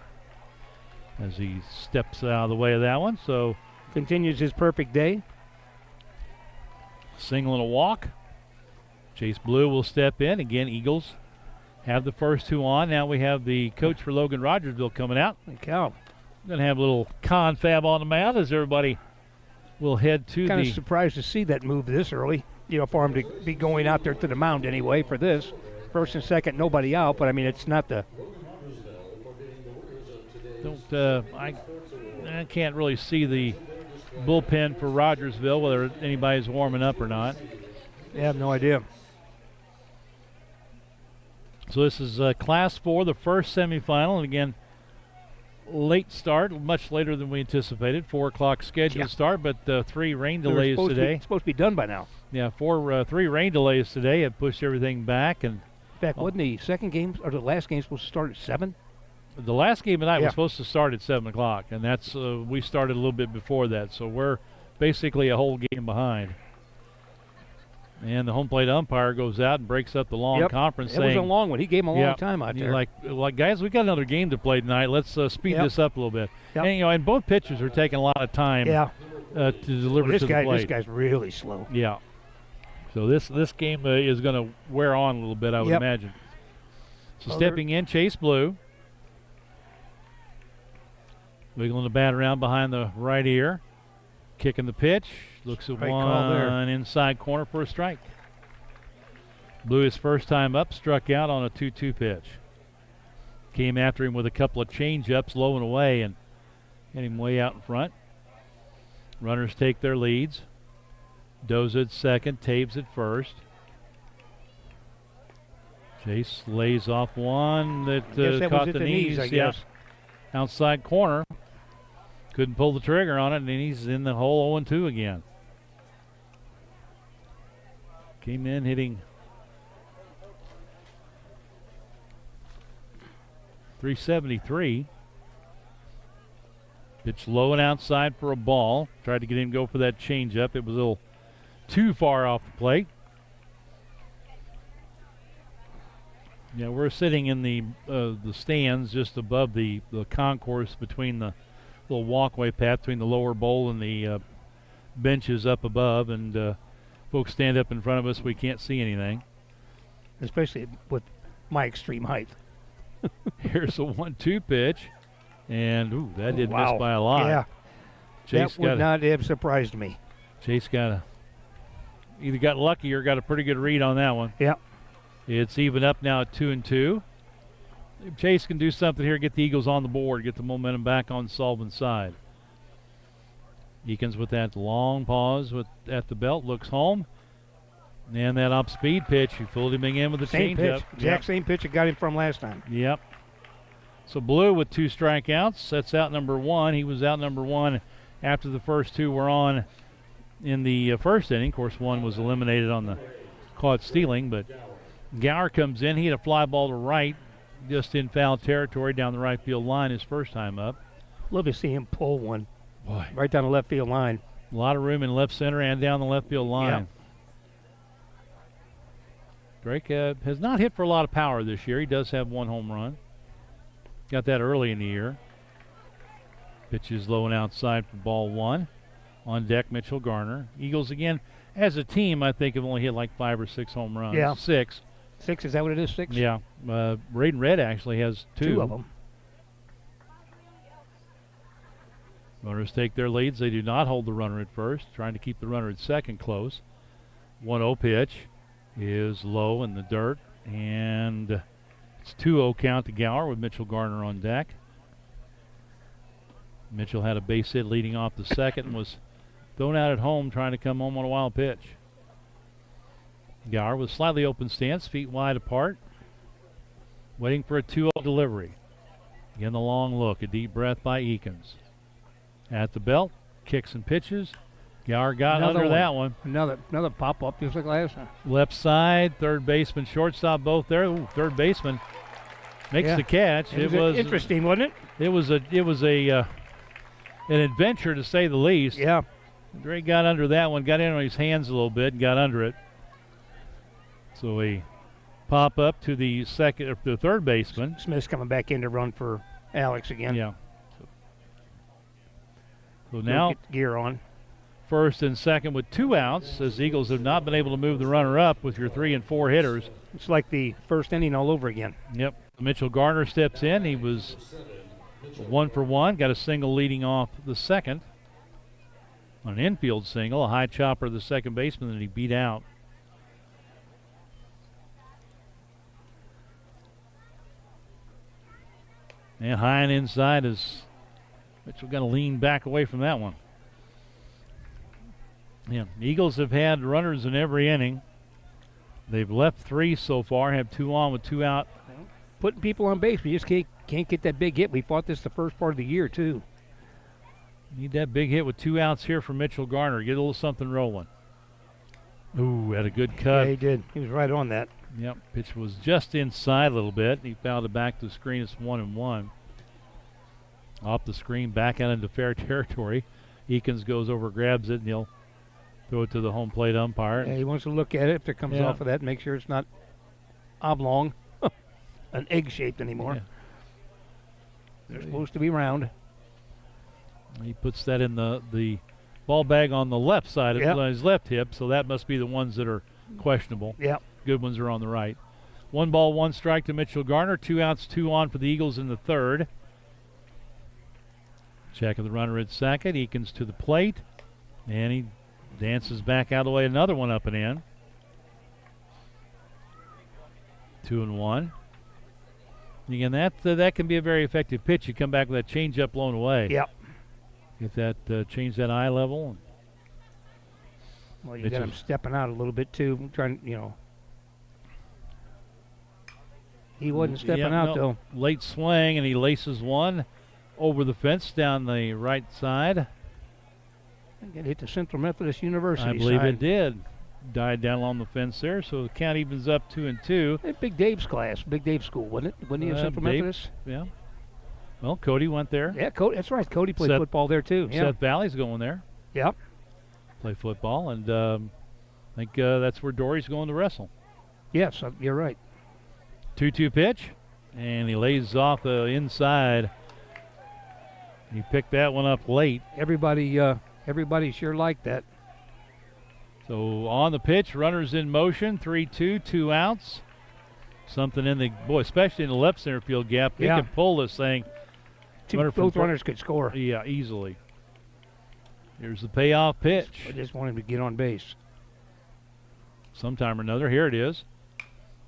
As he steps out of the way of that one, so. Continues his perfect day. Single and a walk. Chase Blue will step in. Again, Eagles have the first 2 on. Now we have the coach for Logan Rogersville coming out. Holy cow. Going to have a little confab on the mound as everybody will head to kind of surprised to see that move this early. For him to be going out there to the mound anyway for this. First and second, nobody out, but I mean, it's not the. I can't really see the bullpen for Rogersville, whether anybody's warming up or not. I have no idea. So this is Class 4, the first semifinal, and again, late start, much later than we anticipated. 4 o'clock scheduled start, but 3 rain delays today. It's supposed to be done by now. Yeah, 3 rain delays today have pushed everything back. And in fact, wasn't the second game or the last game supposed to start at 7? The last game tonight was supposed to start at 7 o'clock, and that's we started a little bit before that, so we're basically a whole game behind. And the home plate umpire goes out and breaks up the long conference. It was a long one. He gave him a long time out there. Like guys, we got another game to play tonight. Let's speed this up a little bit. And and both pitchers are taking a lot of time to deliver to the plate. This guy's really slow. Yeah. So this game is going to wear on a little bit, I would imagine. So stepping in, Chase Blue. Wiggling the bat around behind the right ear. Kicking the pitch. Looks at one inside corner for a strike. Blue his first time up, struck out on a 2-2 pitch. Came after him with a couple of change-ups, low and away, and hit him way out in front. Runners take their leads. Doza at second, Taves at first. Chase lays off one that caught the knees. I guess. Outside corner. Couldn't pull the trigger on it, and he's in the hole 0-2 again. Came in hitting .373. Pitch low and outside for a ball. Tried to get him to go for that changeup. It was a little too far off the plate. Yeah, we're sitting in the stands just above the concourse between the little walkway path between the lower bowl and the benches up above, and folks stand up in front of us. We can't see anything. Especially with my extreme height. Here's a 1-2 pitch, and that did miss by a lot. Yeah, Chase that would not have surprised me. Chase either got lucky or got a pretty good read on that one. Yeah. It's even up now at 2-2. If Chase can do something here, get the Eagles on the board, get the momentum back on Sullivan's side. Eakins with that long pause at the belt, looks home. And that off-speed pitch, he fooled him in with the changeup. Exact same pitch that got him from last time. Yep. So Blue with 2 strikeouts. That's out number 1. He was out number 1 after the first 2 were on in the first inning. Of course, 1 was eliminated on the caught stealing, but Gower comes in. He had a fly ball to right, just in foul territory down the right field line his first time up. Love to see him pull one. Boy. Right down the left field line. A lot of room in left center and down the left field line. Yep. Drake has not hit for a lot of power this year. He does have 1 home run. Got that early in the year. Pitch is low and outside for ball 1. On deck, Mitchell Garner. Eagles, again, as a team, I think have only hit like 5 or 6 home runs. Yeah. 6. 6, is that what it is, 6? Yeah. Braden Red actually has 2. 2 of them. Runners take their leads. They do not hold the runner at first, trying to keep the runner at second close. 1-0 pitch is low in the dirt, and it's 2-0 count to Gower with Mitchell Garner on deck. Mitchell had a base hit leading off the second and was thrown out at home trying to come home on a wild pitch. Gower with slightly open stance, feet wide apart, waiting for a 2-0 delivery. Again, the long look, a deep breath by Eakins. At the belt, kicks and pitches. Gower got under that one. Another pop-up just like last time. Left side, third baseman, shortstop both there. Ooh, third baseman makes the catch. It was interesting, wasn't it? It was an adventure to say the least. Yeah. Drake got under that one, got in on his hands a little bit, and got under it. So we pop up to the third baseman. Smith's coming back in to run for Alex again. Yeah. So now get gear on. First and second with 2 outs, as the Eagles have not been able to move the runner up with your 3 and 4 hitters. It's like the first inning all over again. Yep. Mitchell Garner steps in. He was 1 for 1, got a single leading off the second. On an infield single, a high chopper to the second baseman that he beat out. And high and inside is Mitchell got to lean back away from that one. Yeah, the Eagles have had runners in every inning. They've left 3 so far, have 2 on with 2 out. Putting people on base, we just can't get that big hit. We fought this the first part of the year, too. Need that big hit with 2 outs here from Mitchell Garner. Get a little something rolling. Ooh, had a good cut. Yeah, he did. He was right on that. Yep, pitch was just inside a little bit. He fouled it back to the screen. It's 1-1. Off the screen, back out into fair territory. Eakins goes over, grabs it, and he'll throw it to the home plate umpire. Yeah, he wants to look at it if it comes off of that, make sure it's not oblong, an egg-shaped anymore. Yeah. They're supposed to be round. He puts that in the ball bag on the left side of his left hip, so that must be the ones that are questionable. Yeah. Good ones are on the right. 1 ball, 1 strike to Mitchell Garner. 2 outs, 2 on for the Eagles in the third. Check of the runner at second. Eakins to the plate, and he dances back out of the way. Another one up and in. 2-1. Again, that can be a very effective pitch. You come back with that changeup blown away. Yep. Get that, change that eye level. Well, you got him stepping out a little bit too, trying, He wasn't stepping out though. Late swing, and he laces one over the fence down the right side. It hit the Central Methodist University I believe side. it did. Died down along the fence there, so the count evens up 2-2. Hey, Big Dave's class, Big Dave's school, wasn't it? Wasn't he a Central Methodist? Yeah. Well, Cody went there. Yeah, that's right. Cody played football there too. Yeah. Seth Valley's going there. Yep. Play football, and I think that's where Dory's going to wrestle. Yes, you're right. 2-2 pitch, and he lays off the inside. He picked that one up late. Everybody sure liked that. So on the pitch, runners in motion, 3-2, 2 outs. Something in especially in the left center field gap. He can pull this thing. Both runners could score. Yeah, easily. Here's the payoff pitch. I just want him to get on base. Sometime or another. Here it is.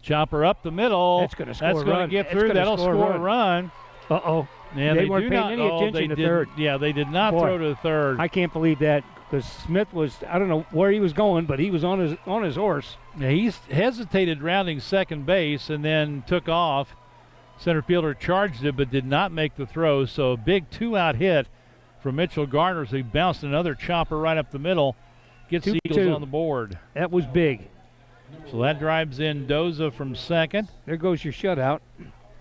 Chopper up the middle. That's going to score a run. That's going to get through. That'll score a run. Uh-oh. And they weren't paying any attention to third. Yeah, they did not throw to the third. I can't believe that, because Smith was, I don't know where he was going, but he was on his horse. Yeah, he hesitated rounding second base and then took off. Center fielder charged it but did not make the throw, so a big 2-out hit from Mitchell Garner. So he bounced another chopper right up the middle. Gets the Eagles on the board. That was big. So that drives in Doza from second. There goes your shutout.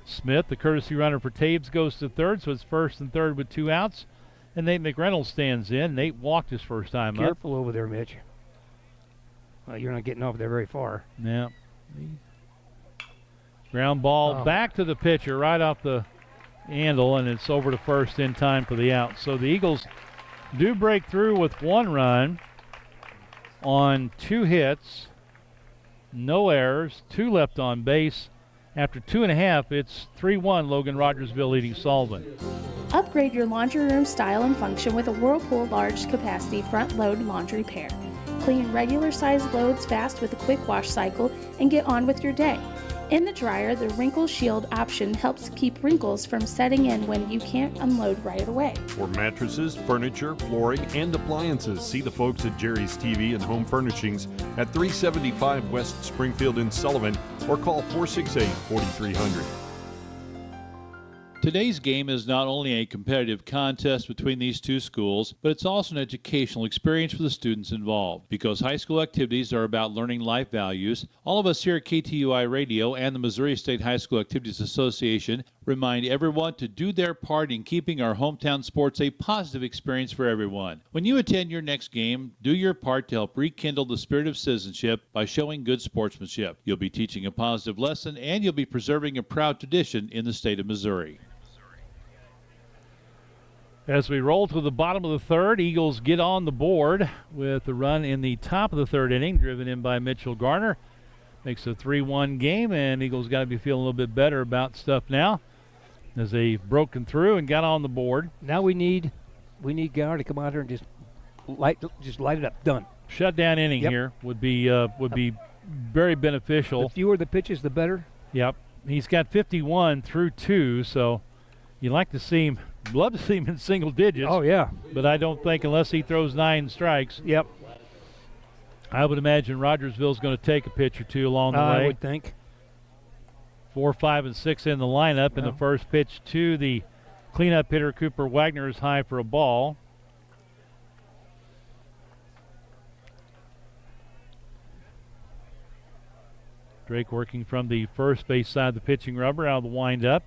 Smith, the courtesy runner for Taves, goes to third, so it's first and third with 2 outs. And Nate McReynolds stands in. Nate walked his first time up. Careful over there, Mitch. Well, you're not getting over there very far. Yeah. Ground ball back to the pitcher right off the handle, and it's over to first in time for the out. So the Eagles do break through with 1 run on 2 hits, no errors, 2 left on base. After 2.5, it's 3-1 Logan Rogersville leading Sullivan. Upgrade your laundry room style and function with a Whirlpool large capacity front load laundry pair. Clean regular sized loads fast with a quick wash cycle and get on with your day. In the dryer, the Wrinkle Shield option helps keep wrinkles from setting in when you can't unload right away. For mattresses, furniture, flooring, and appliances, see the folks at Jerry's TV and Home Furnishings at 375 West Springfield in Sullivan or call 468-4300. Today's game is not only a competitive contest between these two schools, but it's also an educational experience for the students involved. Because high school activities are about learning life values, all of us here at KTUI Radio and the Missouri State High School Activities Association remind everyone to do their part in keeping our hometown sports a positive experience for everyone. When you attend your next game, do your part to help rekindle the spirit of citizenship by showing good sportsmanship. You'll be teaching a positive lesson, and you'll be preserving a proud tradition in the state of Missouri. As we roll to the bottom of the third, Eagles get on the board with the run in the top of the third inning, driven in by Mitchell Garner. Makes a 3-1 game, and Eagles got to be feeling a little bit better about stuff now as they've broken through and got on the board. Now we need Garner to come out here and just light it up. Done. Shutdown inning here would be very beneficial. The fewer the pitches, the better. Yep. He's got 51 through 2, so you'd like to see him. Love to see him in single digits. Oh, yeah. But I don't think unless he throws 9 strikes. Yep. I would imagine Rogersville's going to take a pitch or two along the way. I would think. 4, 5, and 6 in the lineup. And the first pitch to the cleanup hitter, Cooper Wagner, is high for a ball. Drake working from the first base side of the pitching rubber out of the windup.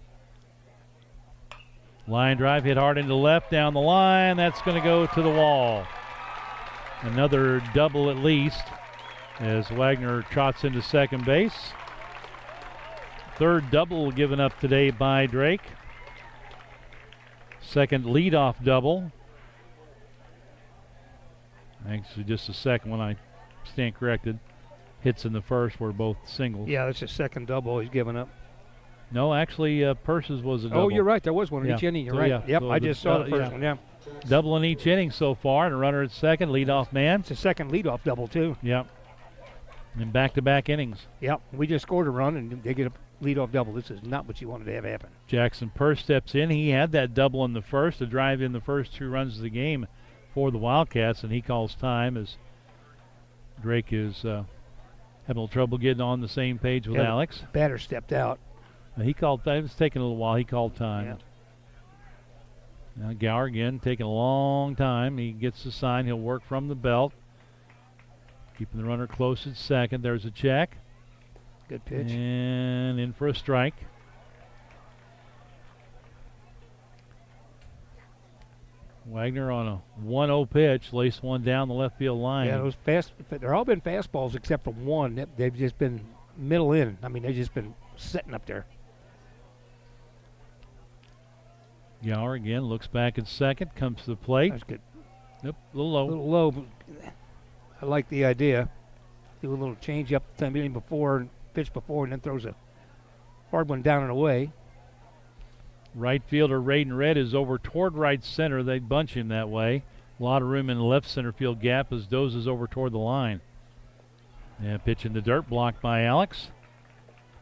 Line drive hit hard into left down the line. That's going to go to the wall. Another double at least as Wagner trots into second base. Third double given up today by Drake. Second leadoff double. Actually, just the second one. I stand corrected. Hits in the first were both singles. Yeah, that's the second double he's given up. No, actually, Purse's was a double. Oh, you're right. There was one in each inning. You're right. Yep, so I just saw the first one, yeah. Double in each inning so far, and a runner at second, leadoff man. It's a second leadoff double, too. Yep. And back-to-back innings. Yep. We just scored a run, and they get a leadoff double. This is not what you wanted to have happen. Jackson Purse steps in. He had that double in the first to drive in the first 2 runs of the game for the Wildcats, and he calls time as Drake is having a little trouble getting on the same page with Alex. Batter stepped out. He called time. It was taking a little while. He called time. Yeah. Now Gower again taking a long time. He gets the sign. He'll work from the belt. Keeping the runner close at second. There's a check. Good pitch. And in for a strike. Wagner on a 1-0 pitch. Laced one down the left field line. Yeah, those fast. They're all been fastballs except for one. They've just been middle in. I mean, they've just been sitting up there. Gower again looks back at second, comes to the plate. That's good. Yep, a little low. A little low, but I like the idea. Do a little change up the time before, pitch before, and then throws a hard one down and away. Right fielder Raiden Red is over toward right center. They bunch him that way. A lot of room in the left center field gap as Doze is over toward the line. And pitch in the dirt, blocked by Alex.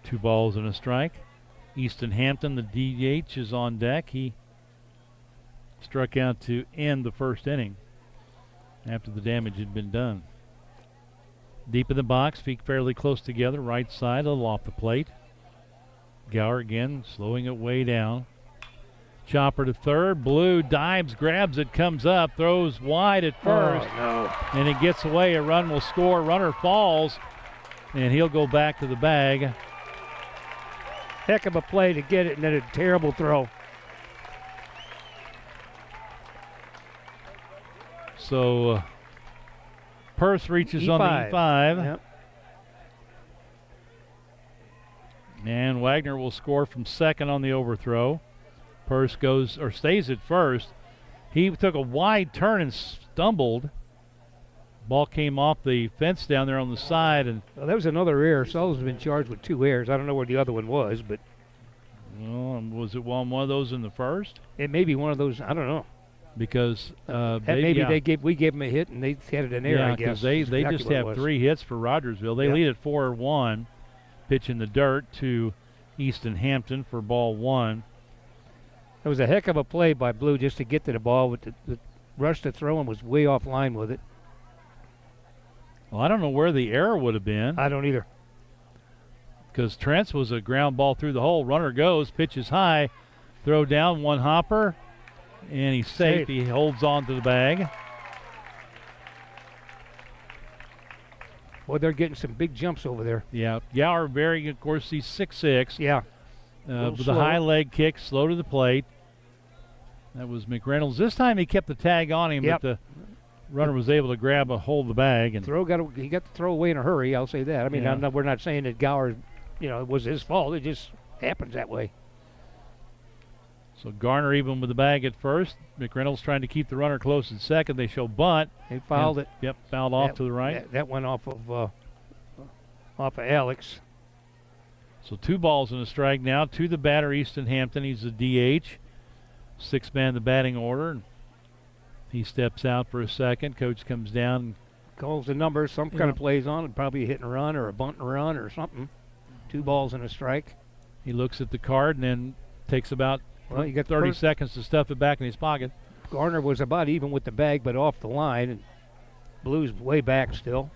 2 balls and a strike. Easton Hampton, the DH, is on deck. He struck out to end the first inning after the damage had been done. Deep in the box, feet fairly close together, right side, a little off the plate. Gower again, slowing it way down. Chopper to third, Blue dives, grabs it, comes up, throws wide at first. Oh, no. And it gets away, a run will score, runner falls, and he'll go back to the bag. Heck of a play to get it, and then a terrible throw. So Purse reaches on the E5. Yep. And Wagner will score from second on the overthrow. Purse goes or stays at first. He took a wide turn and stumbled. Ball came off the fence down there on the side. And well, that was another error. Sullivan's been charged with 2 errors. I don't know where the other one was, but. Well, was it one of those in the first? It may be one of those. I don't know. Because we gave them a hit and they had an error. I guess they just have 3 hits for Rogersville. They lead at 4-1. Pitch in the dirt to Easton Hampton for ball 1. It was a heck of a play by Blue just to get to the ball. With the rush to throw and was way off line with it. Well, I don't know where the error would have been. I don't either. Because Trent's was a ground ball through the hole. Runner goes, pitches high, throw down, one hopper, and he's safe. He holds on to the bag. Well, they're getting some big jumps over there. Yeah, Gower very, of course, he's 6'6". Yeah. With a high leg kick, slow to the plate. That was McReynolds. This time he kept the tag on him, but the runner was able to grab a hold of the bag. And he got to throw away in a hurry, I'll say that. I mean, Yeah. we're not saying that Gower, it was his fault. It just happens that way. So Garner even with the bag at first. McReynolds trying to keep the runner close at second. They show bunt. He fouled it. Yep, fouled off to the right. That went off of Alex. So 2 balls and a strike now to the batter, Easton Hampton. He's the DH. 6-man the batting order. He steps out for a second. Coach comes down and calls the number. Some kind of plays on it. Probably a hit and run or a bunt and run or something. 2 balls and a strike. He looks at the card and then takes about you got 30 seconds to stuff it back in his pocket. Garner was about even with the bag, but off the line. And Blue's way back still.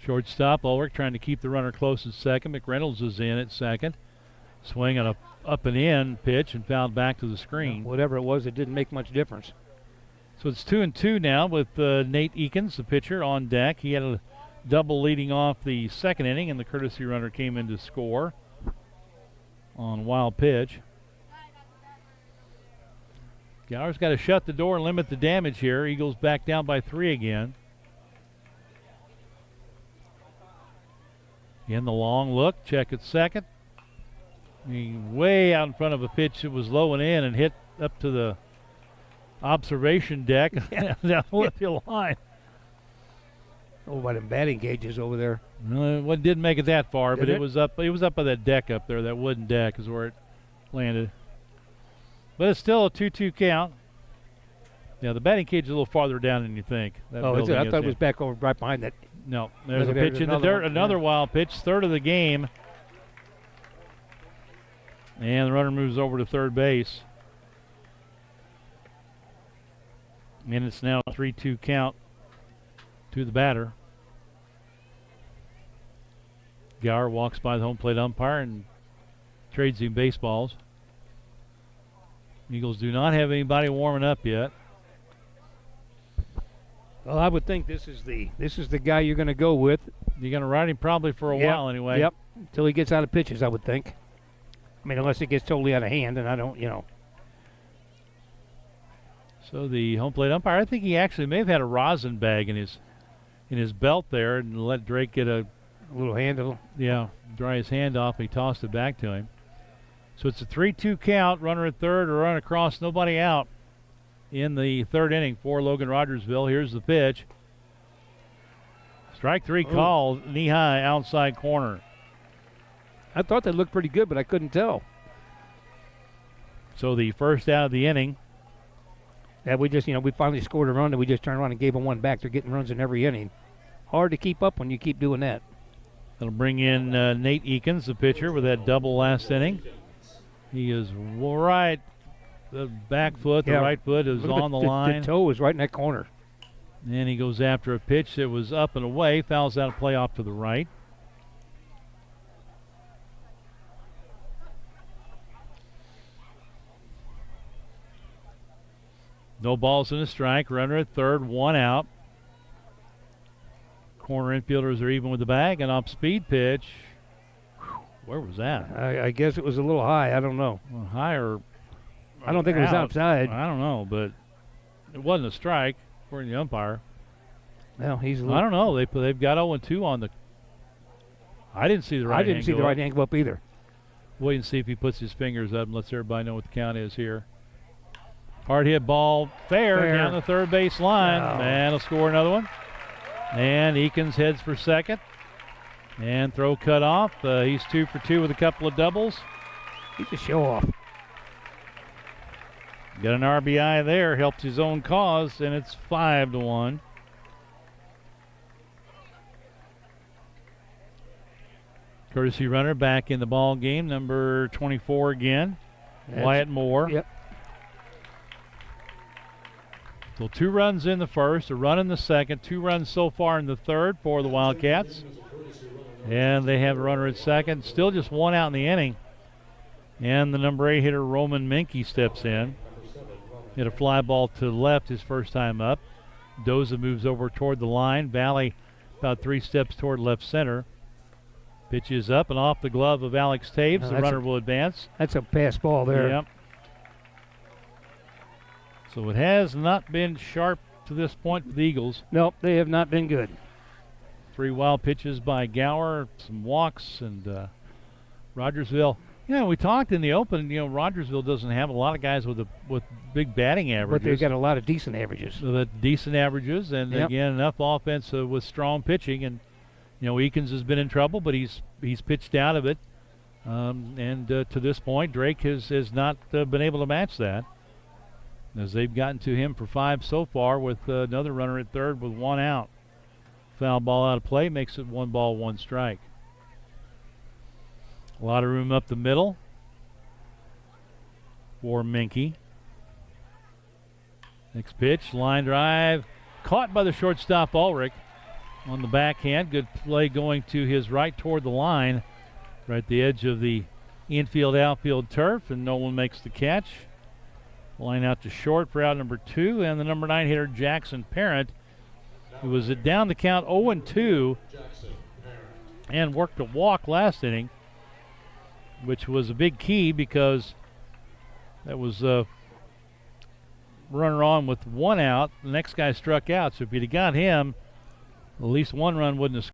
Shortstop, Ulrich trying to keep the runner close at second. McReynolds is in at second. Swing on a up and in pitch and fouled back to the screen. Whatever it was, it didn't make much difference. So it's 2-2 now with Nate Eakins, the pitcher, on deck. He had a double leading off the second inning, and the courtesy runner came in to score on wild pitch. Gower's got to shut the door and limit the damage here. Eagles back down by 3 again. In the long look, check at second. Way out in front of a pitch that was low and in and hit up to the observation deck down the left field line. Oh, by them batting cages over there. Well, it didn't make it that far, but Did it was up. It was up by that deck up there. That wooden deck is where it landed. But it's still a 2-2 count. Yeah, the batting cage is a little farther down than you think. Oh, is it? I thought it was back over right behind that. No, there's a pitch in the dirt. Another wild pitch, third of the game. And the runner moves over to third base. And it's now a 3-2 count to the batter. Gower walks by the home plate umpire and trades him baseballs. Eagles do not have anybody warming up yet. Well, I would think this is the guy you're going to go with. You're going to ride him probably for a while anyway. Yep, until he gets out of pitches, I would think. I mean, unless it gets totally out of hand, and I don't, So the home plate umpire, I think he actually may have had a rosin bag in his belt there and let Drake get a little handle. Yeah, dry his hand off. And he tossed it back to him. So it's a 3-2 count. Runner at third, a run across, nobody out in the third inning for Logan Rogersville. Here's the pitch. Strike 3 called, knee high, outside corner. I thought that looked pretty good, but I couldn't tell. So the first out of the inning. Yeah, we finally scored a run, and we just turned around and gave them one back. They're getting runs in every inning. Hard to keep up when you keep doing that. That'll bring in Nate Eakins, the pitcher, with that double last inning. He is right. The back foot, the right foot is on the line. The toe is right in that corner. And he goes after a pitch that was up and away. Fouls out a play off to the right. No balls and a strike. Runner at third, 1 out. Corner infielders are even with the bag. An off-speed pitch. Where was that? I guess it was a little high. I don't know. Well, high or I don't think it was outside. I don't know, but it wasn't a strike according to the umpire. Well, I don't know. They've got 0-2 on the. I didn't see the right. I didn't see the right angle up either. Wait and see if he puts his fingers up and lets everybody know what the count is here. Hard hit ball, fair. Down the third base line. No. And he'll score another one. And Eakins heads for second. And throw cut off. He's 2 for 2 with a couple of doubles. He's a show off. Got an RBI there, helps his own cause, and it's 5-1. Courtesy runner back in the ball game, number 24 again, Wyatt Moore. Yep. So 2 runs in the first, a run in the second, 2 runs so far in the third for the Wildcats. And they have a runner at second. Still just 1 out in the inning. And the number 8 hitter, Roman Minke, steps in. Hit a fly ball to the left his first time up. Doza moves over toward the line. Valley about 3 steps toward left center. Pitches up and off the glove of Alex Taves. The runner will advance. That's a pass ball there. Yep. So it has not been sharp to this point for the Eagles. Nope, they have not been good. 3 wild pitches by Gower, some walks, and Rogersville. We talked in the open. Rogersville doesn't have a lot of guys with big batting averages. But they've got a lot of decent averages. Decent averages, and again, enough offense with strong pitching. And Eakins has been in trouble, but he's pitched out of it. And to this point, Drake has not been able to match that, as they've gotten to him for 5 so far, with another runner at third with 1 out. Foul ball out of play makes it 1 ball, 1 strike. A lot of room up the middle for Minke. Next pitch, line drive, caught by the shortstop Ulrich on the backhand. Good play going to his right toward the line, right at the edge of the infield-outfield turf, and no one makes the catch. Line out to short for out number 2, and the number 9 hitter, Jackson Parent, who was down the count 0-2 and worked a walk last inning, which was a big key because that was a runner on with 1 out. The next guy struck out, so if you'd have got him, at least 1 run wouldn't have